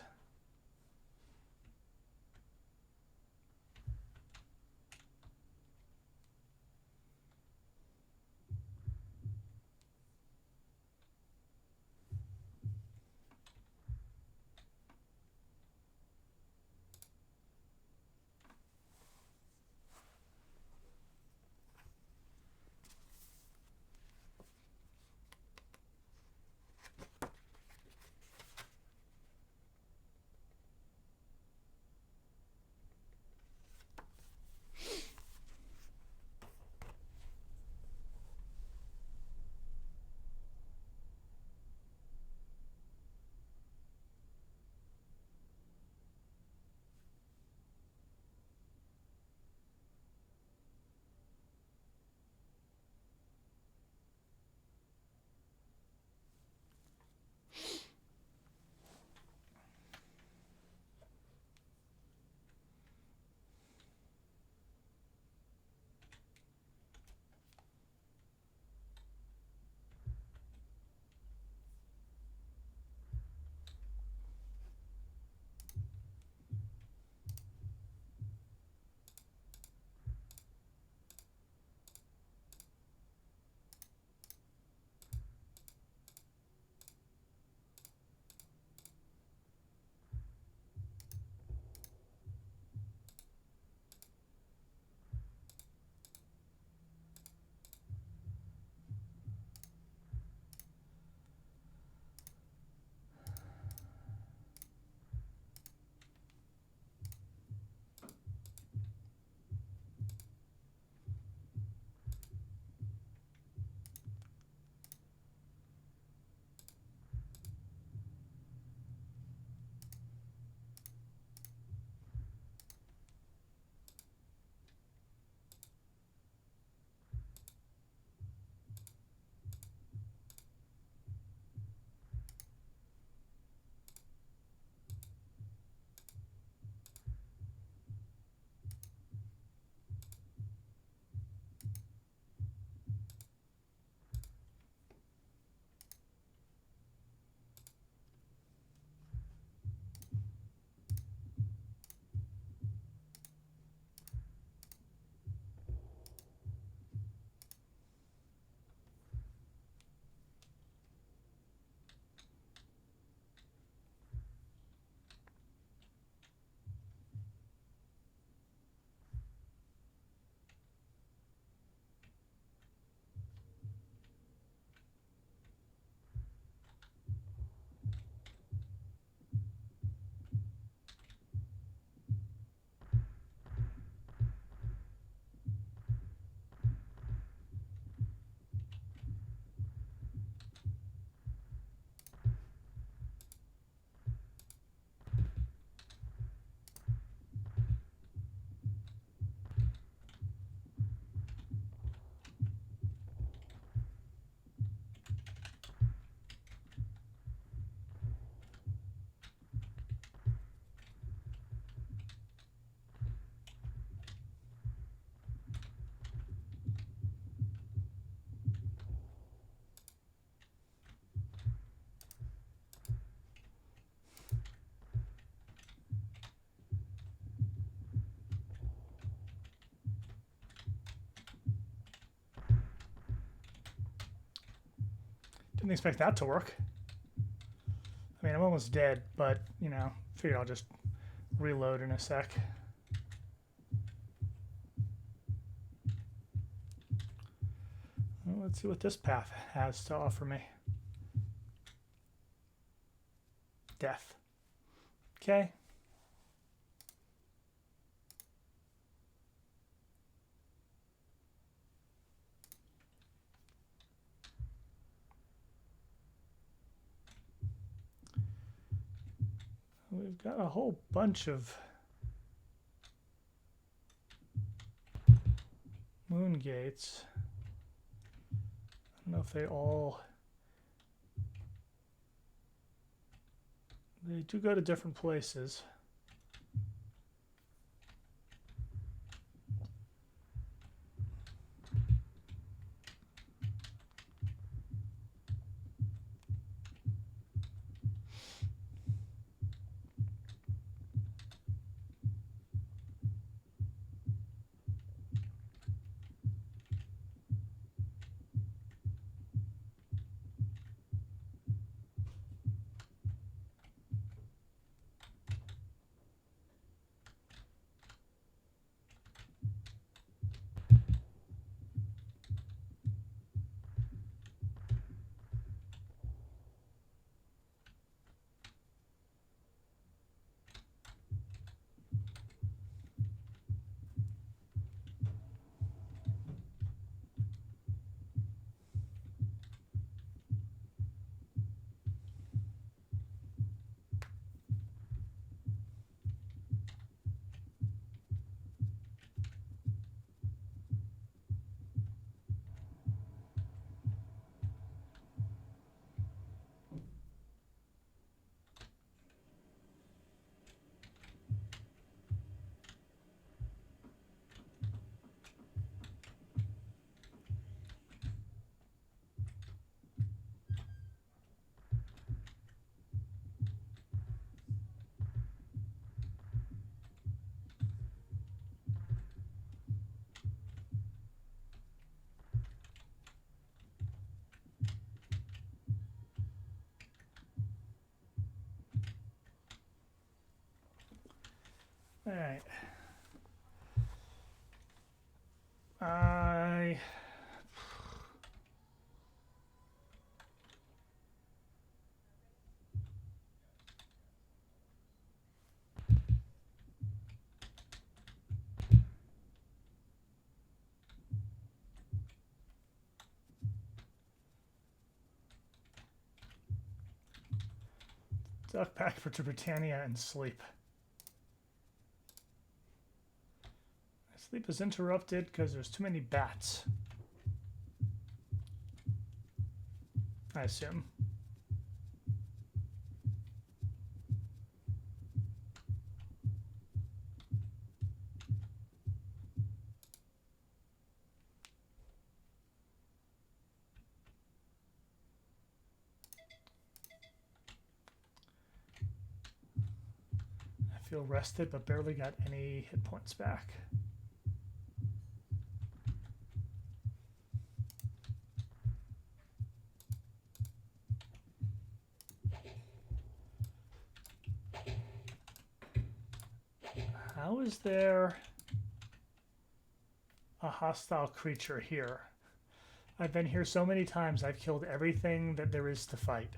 Didn't expect that to work. I mean, I'm almost dead, but, you know, figured I'll just reload in a sec. Well, let's see what this path has to offer me. Death. Okay. We've got a whole bunch of moon gates. I don't know if they all... They do go to different places. All right. I duck back to Britannia and sleep. My sleep is interrupted because there's too many bats. I assume. I feel rested, but barely got any hit points back. How is there a hostile creature here? I've been here so many times, I've killed everything that there is to fight.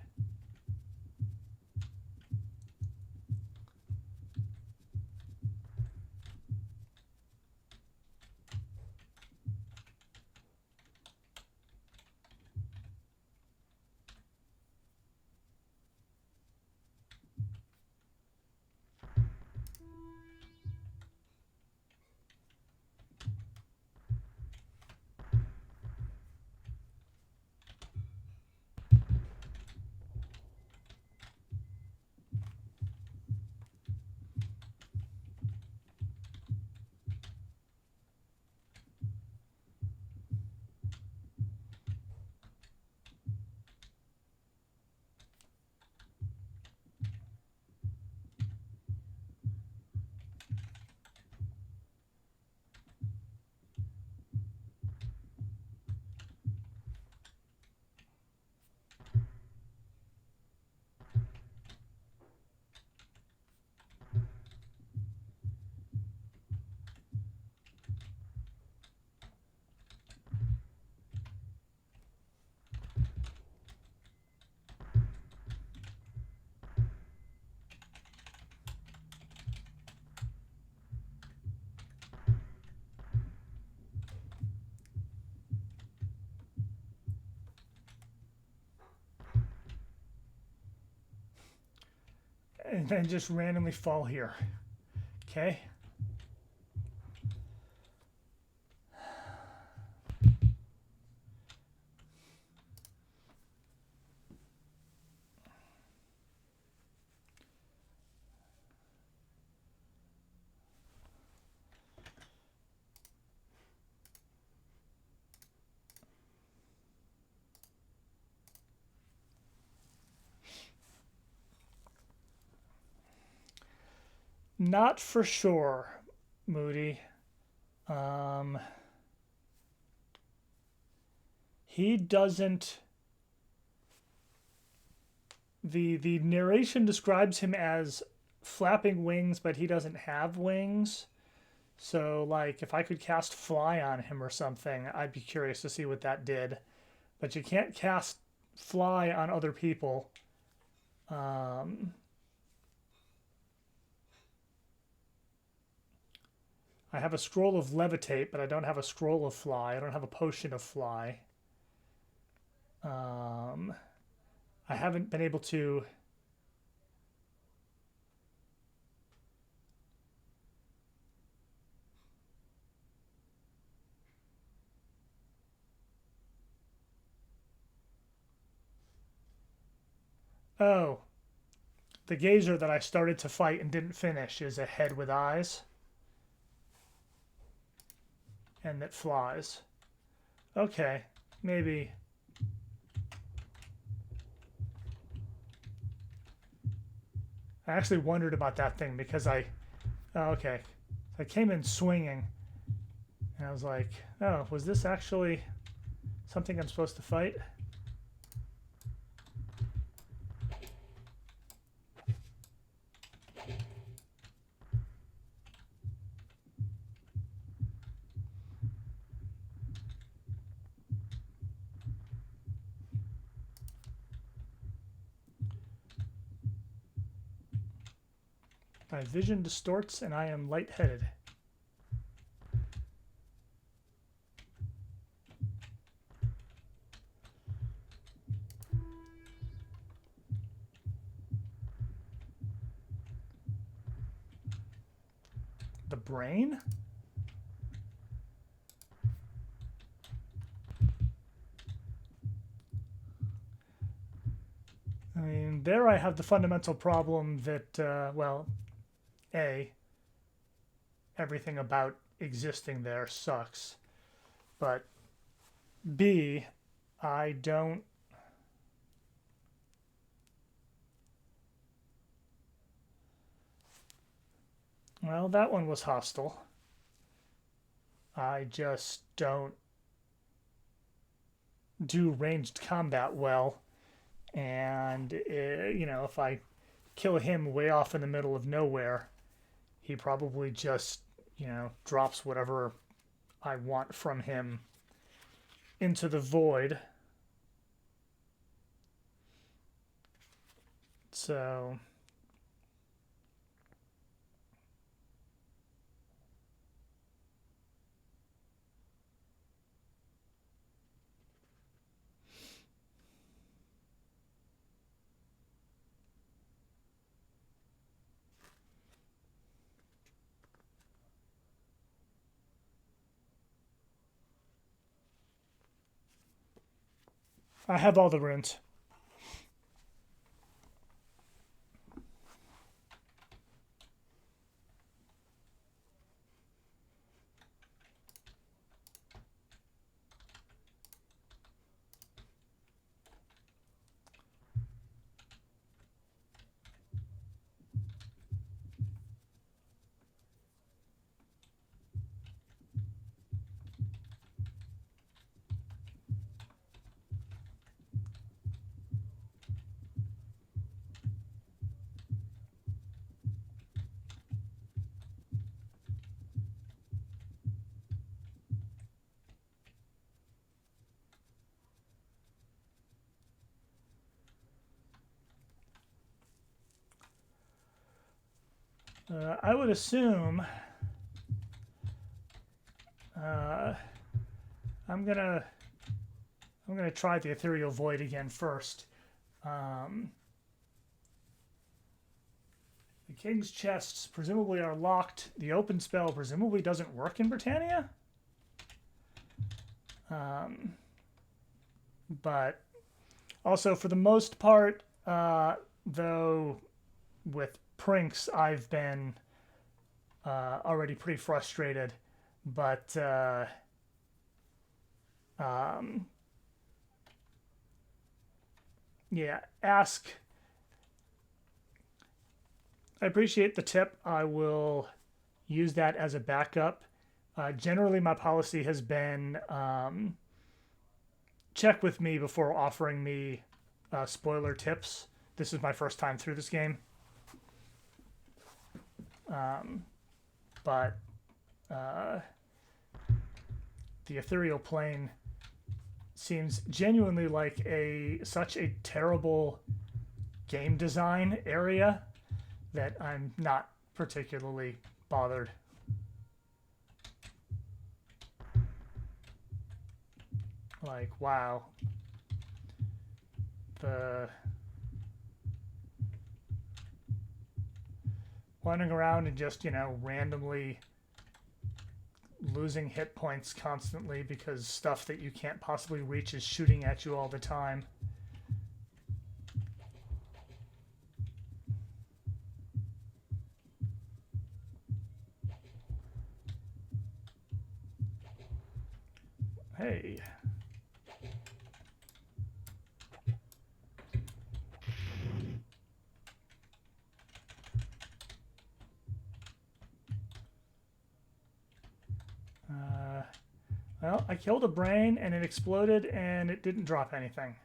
And then just randomly fall here. Okay. Not for sure, Moody. He doesn't. The narration describes him as flapping wings, but he doesn't have wings. So, like, if I could cast Fly on him or something, I'd be curious to see what that did. But you can't cast Fly on other people. I have a scroll of Levitate, but I don't have a scroll of Fly. I don't have a potion of Fly. I haven't been able to... Oh, the Gazer that I started to fight and didn't finish is a head with eyes. And that flies. Okay, maybe... I actually wondered about that thing because I came in swinging and I was like, oh, was this actually something I'm supposed to fight? My vision distorts and I am lightheaded. The brain? I mean, there I have the fundamental problem that, well, A, everything about existing there sucks. But B, I don't. Well, that one was hostile. I just don't do ranged combat well. And, if I kill him way off in the middle of nowhere, he probably just, drops whatever I want from him into the void. So I have all the runes. I would assume I'm gonna try the ethereal void again first. The king's chests presumably are locked. The open spell presumably doesn't work in Britannia. But also, for the most part, though, with Prinks, I've been already pretty frustrated. But yeah, ask. I appreciate the tip. I will use that as a backup. Generally, my policy has been check with me before offering me spoiler tips. This is my first time through this game. But the ethereal plane seems genuinely like such a terrible game design area that I'm not particularly bothered. Like, wow. The wandering around and just, randomly losing hit points constantly because stuff that you can't possibly reach is shooting at you all the time. Hey. Well, I killed a brain and it exploded and it didn't drop anything.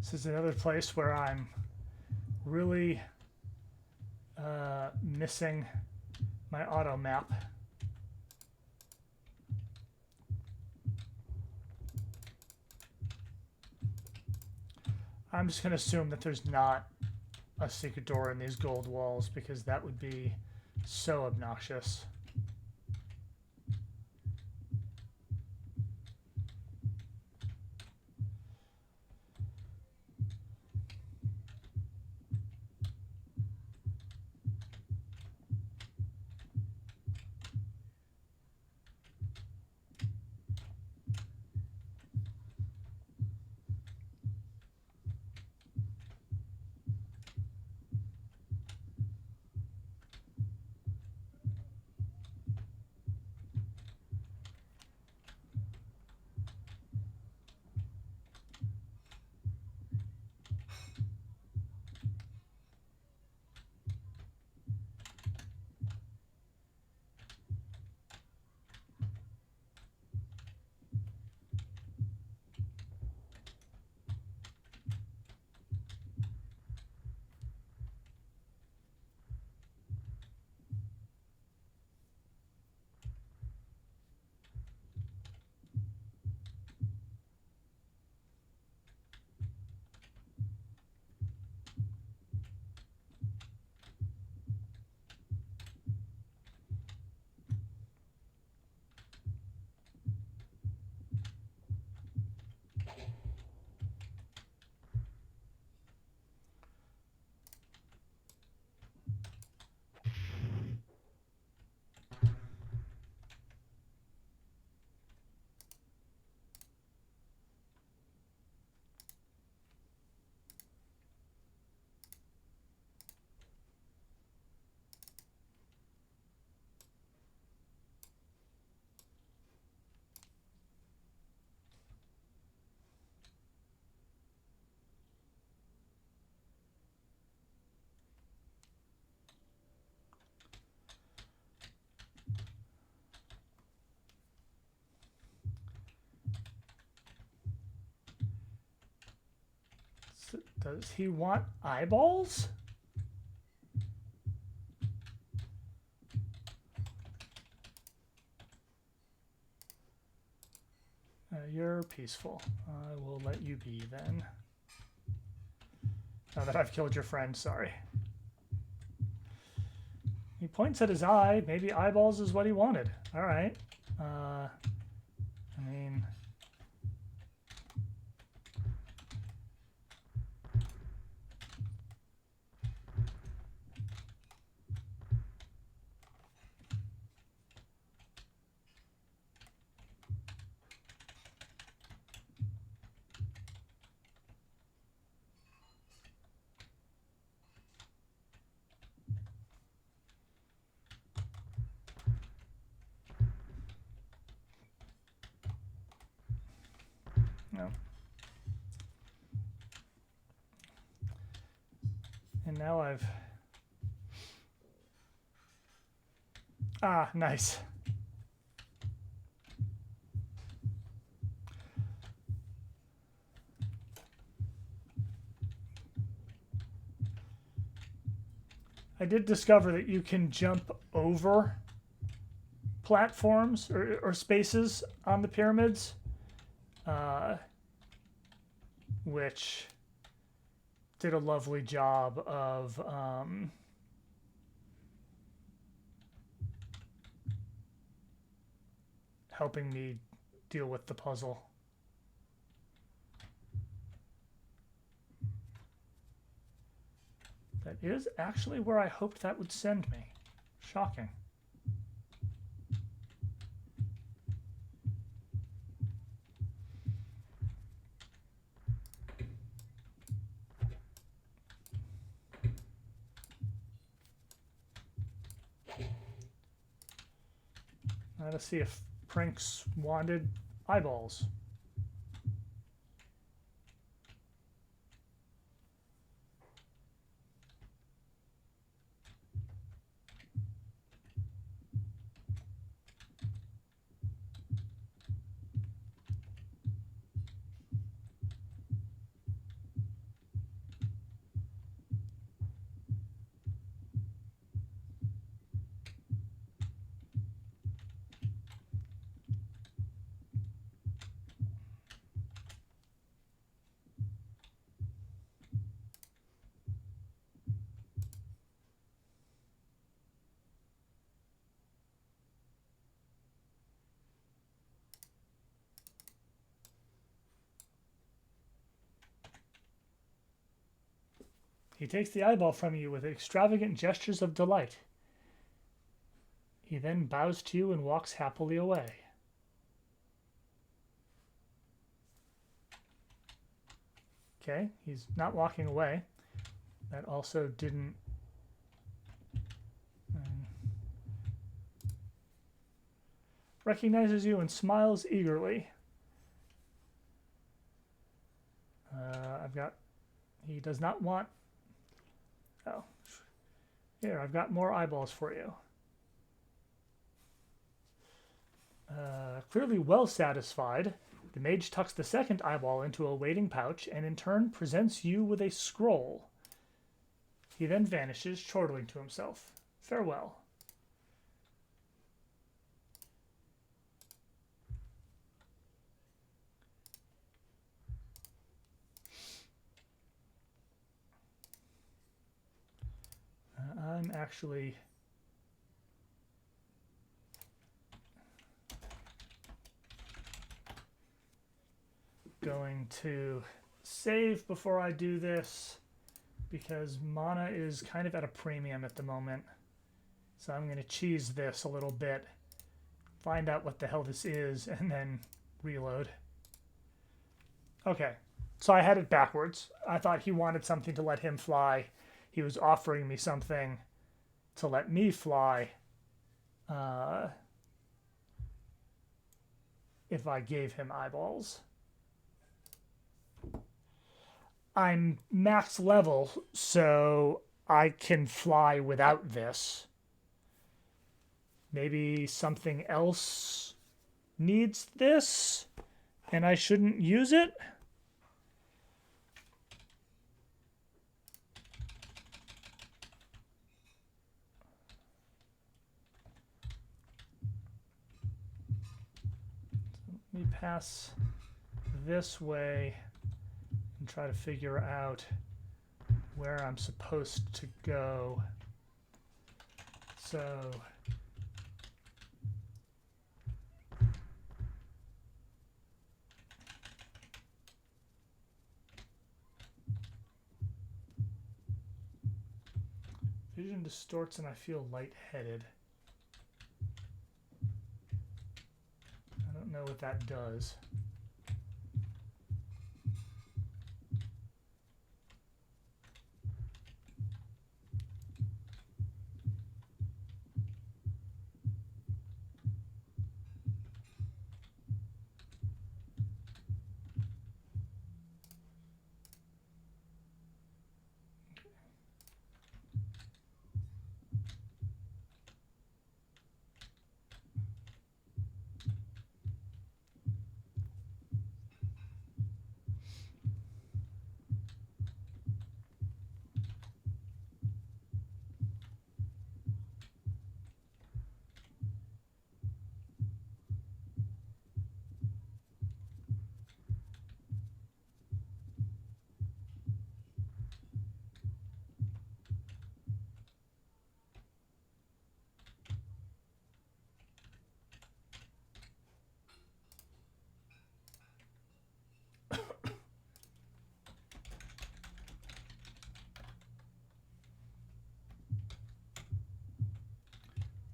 This is another place where I'm really missing my auto map. I'm just going to assume that there's not a secret door in these gold walls because that would be so obnoxious. Does he want eyeballs? You're peaceful. I will let you be then. Now that I've killed your friend, sorry. He points at his eye. Maybe eyeballs is what he wanted. All right. I mean... No. And now I've... Ah, nice. I did discover that you can jump over platforms or spaces on the pyramids, which did a lovely job of helping me deal with the puzzle. That is actually where I hoped that would send me. Shocking. Now let's see if Prinks wanted eyeballs. He takes the eyeball from you with extravagant gestures of delight. He then bows to you and walks happily away. Okay, he's not walking away. That also didn't... recognizes you and smiles eagerly. He does not want... Oh. Here, I've got more eyeballs for you. Clearly well satisfied, the mage tucks the second eyeball into a waiting pouch and in turn presents you with a scroll. He then vanishes, chortling to himself. Farewell. I'm actually going to save before I do this because mana is kind of at a premium at the moment. So I'm going to cheese this a little bit, find out what the hell this is, and then reload. Okay, so I had it backwards. I thought he wanted something to let him fly. He was offering me something to let me fly if I gave him eyeballs. I'm max level, so I can fly without this. Maybe something else needs this, and I shouldn't use it? Let me pass this way and try to figure out where I'm supposed to go. So vision distorts and I feel lightheaded. I don't know what that does.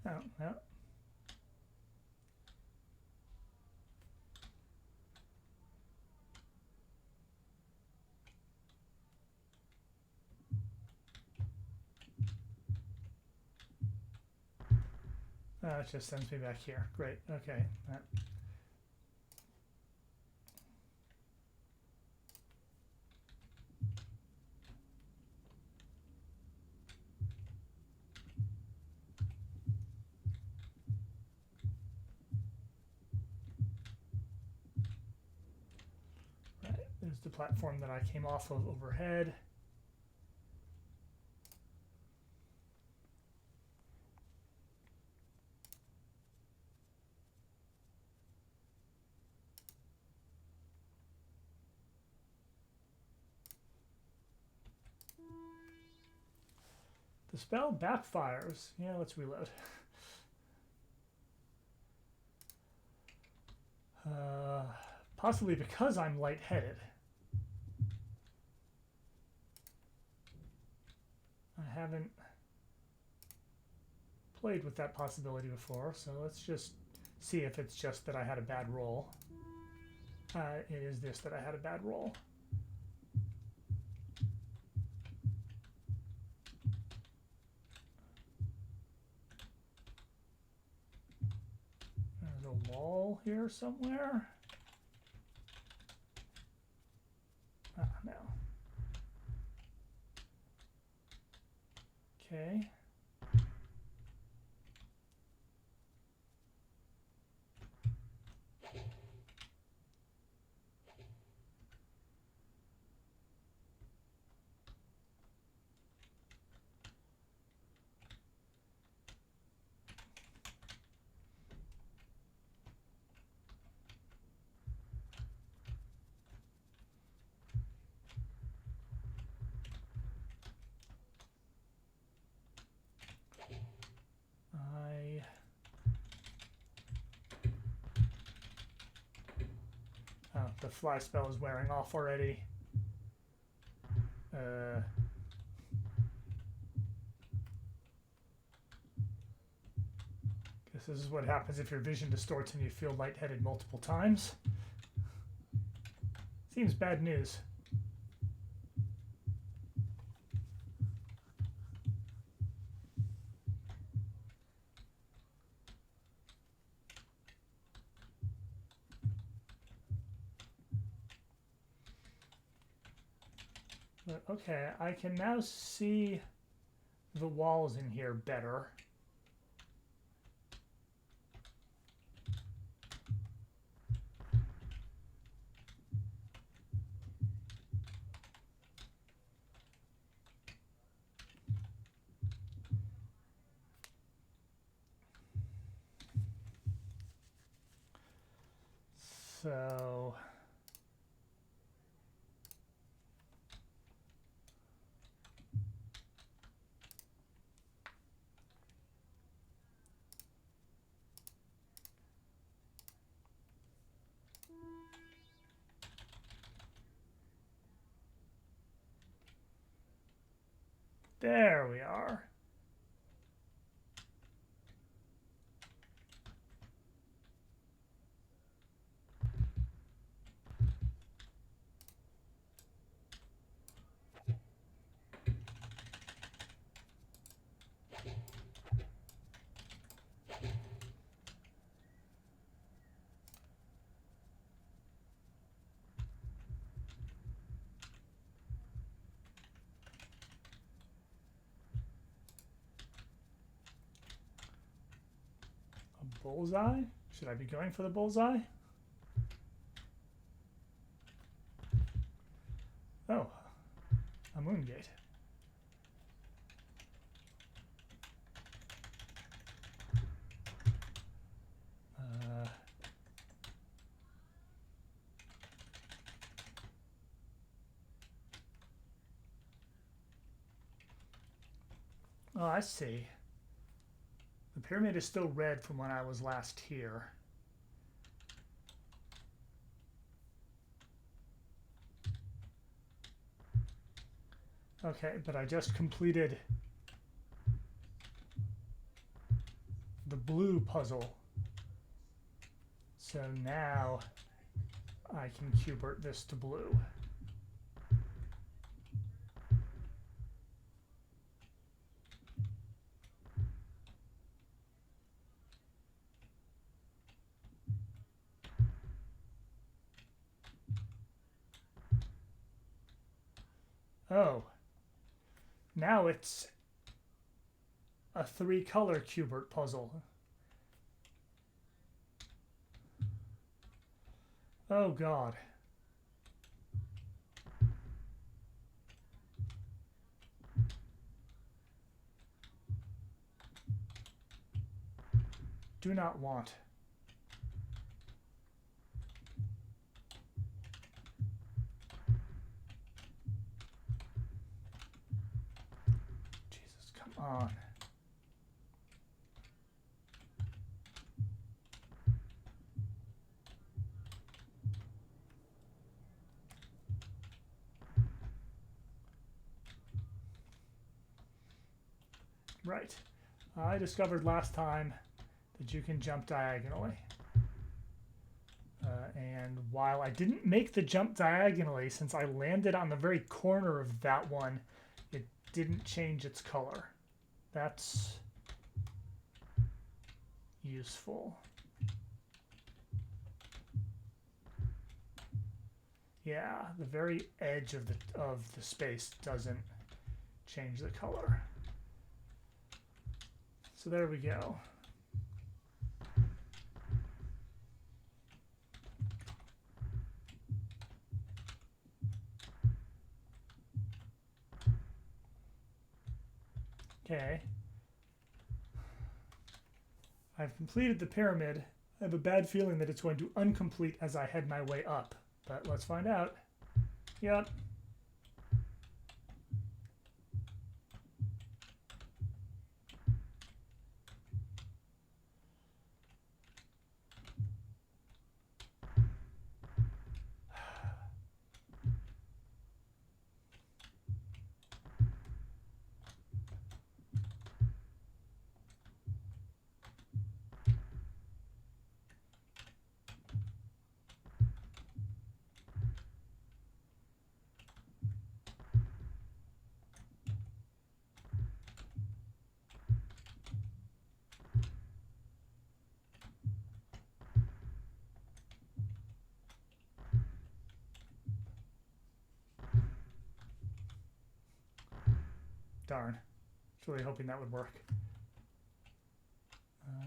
Oh, no. Oh, it just sends me back here. Great. Okay. Right. There's the platform that I came off of overhead. The spell backfires. Yeah, let's reload. Possibly because I'm lightheaded. haven't played with that possibility before, so let's just see if it's just that I had a bad roll. It is this, that I had a bad roll. There's a wall here somewhere. Ah, no. Okay. Oh, the fly spell is wearing off already. Guess this is what happens if your vision distorts and you feel lightheaded multiple times. Seems bad news. But okay, I can now see the walls in here better. So there we are. A bullseye? Should I be going for the bullseye? Oh, a moon gate. Oh, I see. The pyramid is still red from when I was last here. Okay, but I just completed the blue puzzle. So now I can cubert this to blue. Oh, now it's a 3-color cubert puzzle. Oh God. Do not want. Jesus, come on. Right. I discovered last time that you can jump diagonally. And while I didn't make the jump diagonally, since I landed on the very corner of that one, it didn't change its color. That's useful. Yeah, the very edge of the space doesn't change the color. So there we go. Okay. I've completed the pyramid. I have a bad feeling that it's going to incomplete as I head my way up, but let's find out. Yep. Darn. I was really hoping that would work.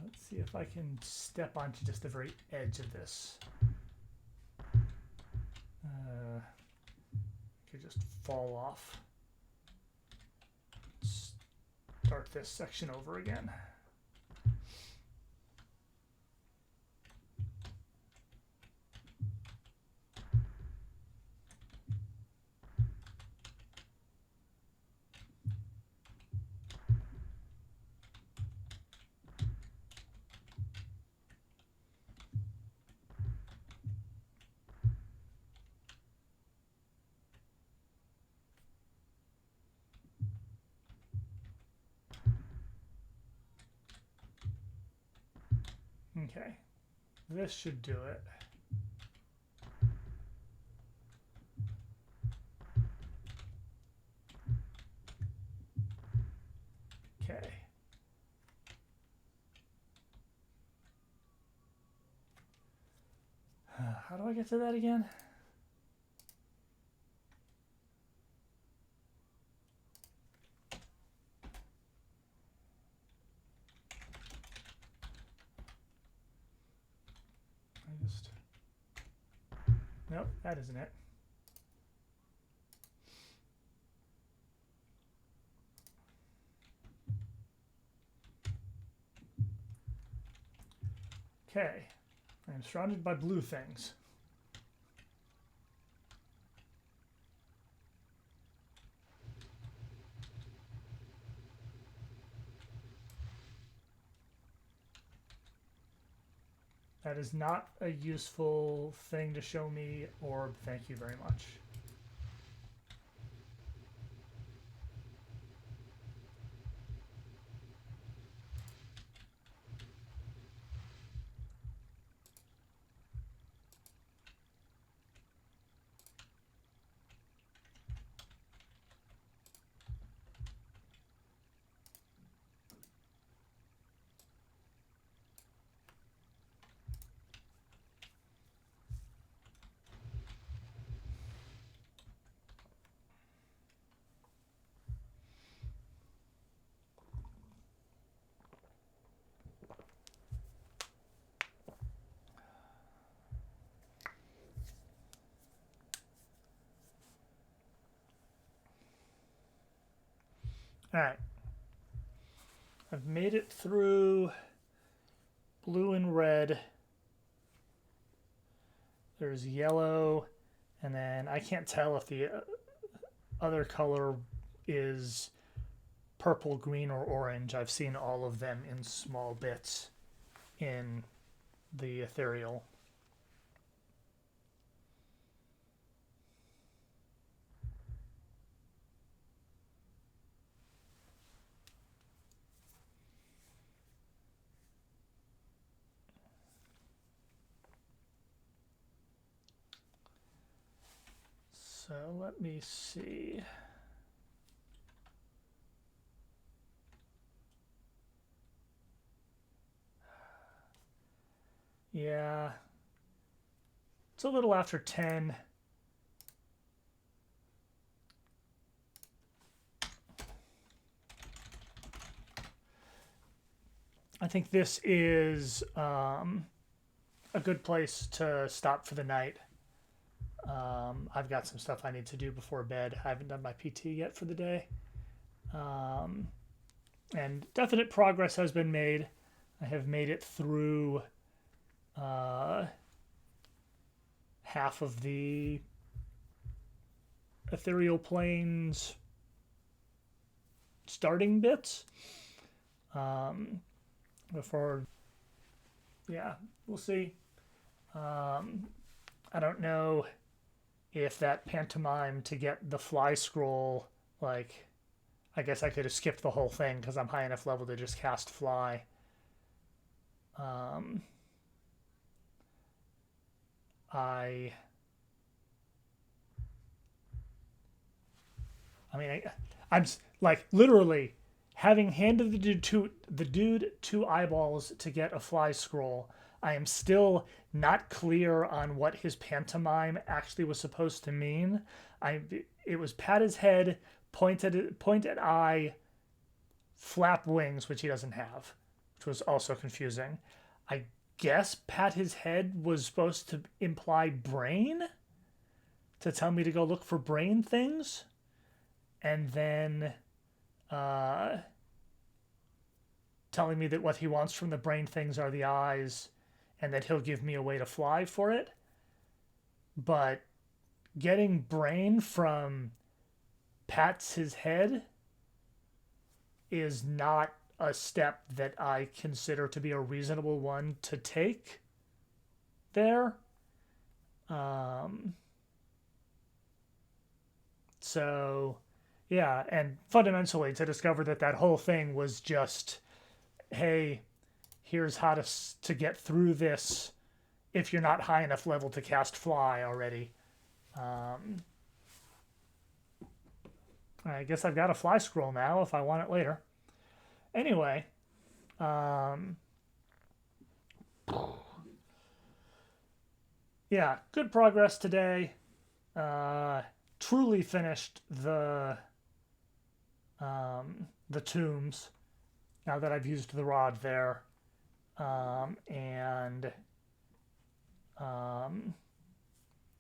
Let's see if I can step onto just the very edge of this. Could just fall off. Start this section over again. Okay, this should do it. Okay. How do I get to that again? Nope, that isn't it. Okay, I'm surrounded by blue things. That is not a useful thing to show me, or thank you very much. All right. I've made it through blue and red. There's yellow, and then I can't tell if the other color is purple, green, or orange. I've seen all of them in small bits in the ethereal. So let me see. Yeah. It's a little after 10. I think this is a good place to stop for the night. I've got some stuff I need to do before bed. I haven't done my PT yet for the day. And definite progress has been made. I have made it through half of the ethereal planes starting bits. Before, yeah, we'll see. I don't know if that pantomime to get the fly scroll, like, I guess I could have skipped the whole thing because I'm high enough level to just cast fly. I mean, I'm like literally having handed the dude two eyeballs to get a fly scroll. I am still not clear on what his pantomime actually was supposed to mean. It was pat his head, point at eye, flap wings, which he doesn't have, which was also confusing. I guess pat his head was supposed to imply brain, to tell me to go look for brain things, and then telling me that what he wants from the brain things are the eyes, and that he'll give me a way to fly for it. But getting brain from pats his head is not a step that I consider to be a reasonable one to take there. So, yeah, and fundamentally to discover that that whole thing was just, hey, here's how to get through this if you're not high enough level to cast fly already. I guess I've got a fly scroll now if I want it later. Anyway, yeah, good progress today. Truly finished the tombs now that I've used the rod there, and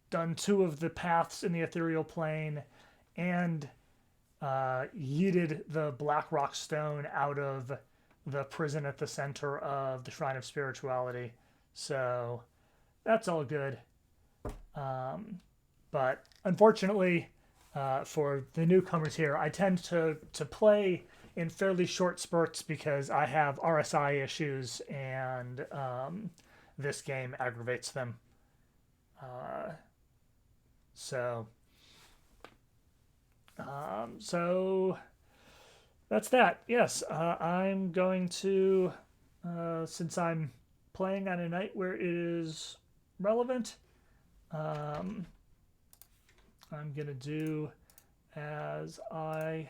done 2 of the paths in the ethereal plane, and yeeted the black rock stone out of the prison at the center of the Shrine of Spirituality. So that's all good. But unfortunately, for the newcomers here, I tend to play in fairly short spurts because I have RSI issues, and this game aggravates them. So that's that. Yes, I'm going to, since I'm playing on a night where it is relevant, I'm going to do as I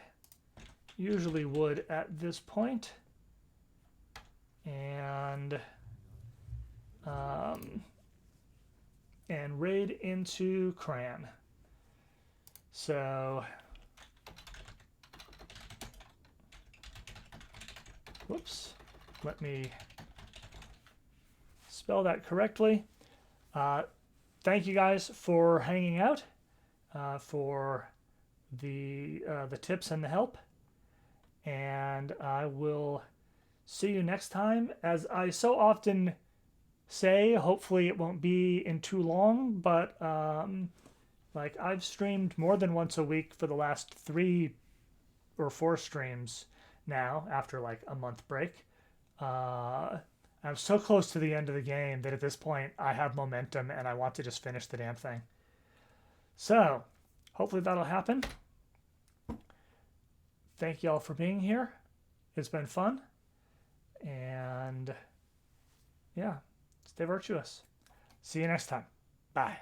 usually would at this point, and raid into Cran. So, whoops, let me spell that correctly. Thank you guys for hanging out, for the tips and the help, and I will see you next time. As I so often say, hopefully it won't be in too long, but like I've streamed more than once a week for the last 3 or 4 streams now after like a month break. I'm so close to the end of the game that at this point I have momentum and I want to just finish the damn thing. So hopefully that'll happen. Thank you all for being here. It's been fun. And yeah, stay virtuous. See you next time. Bye.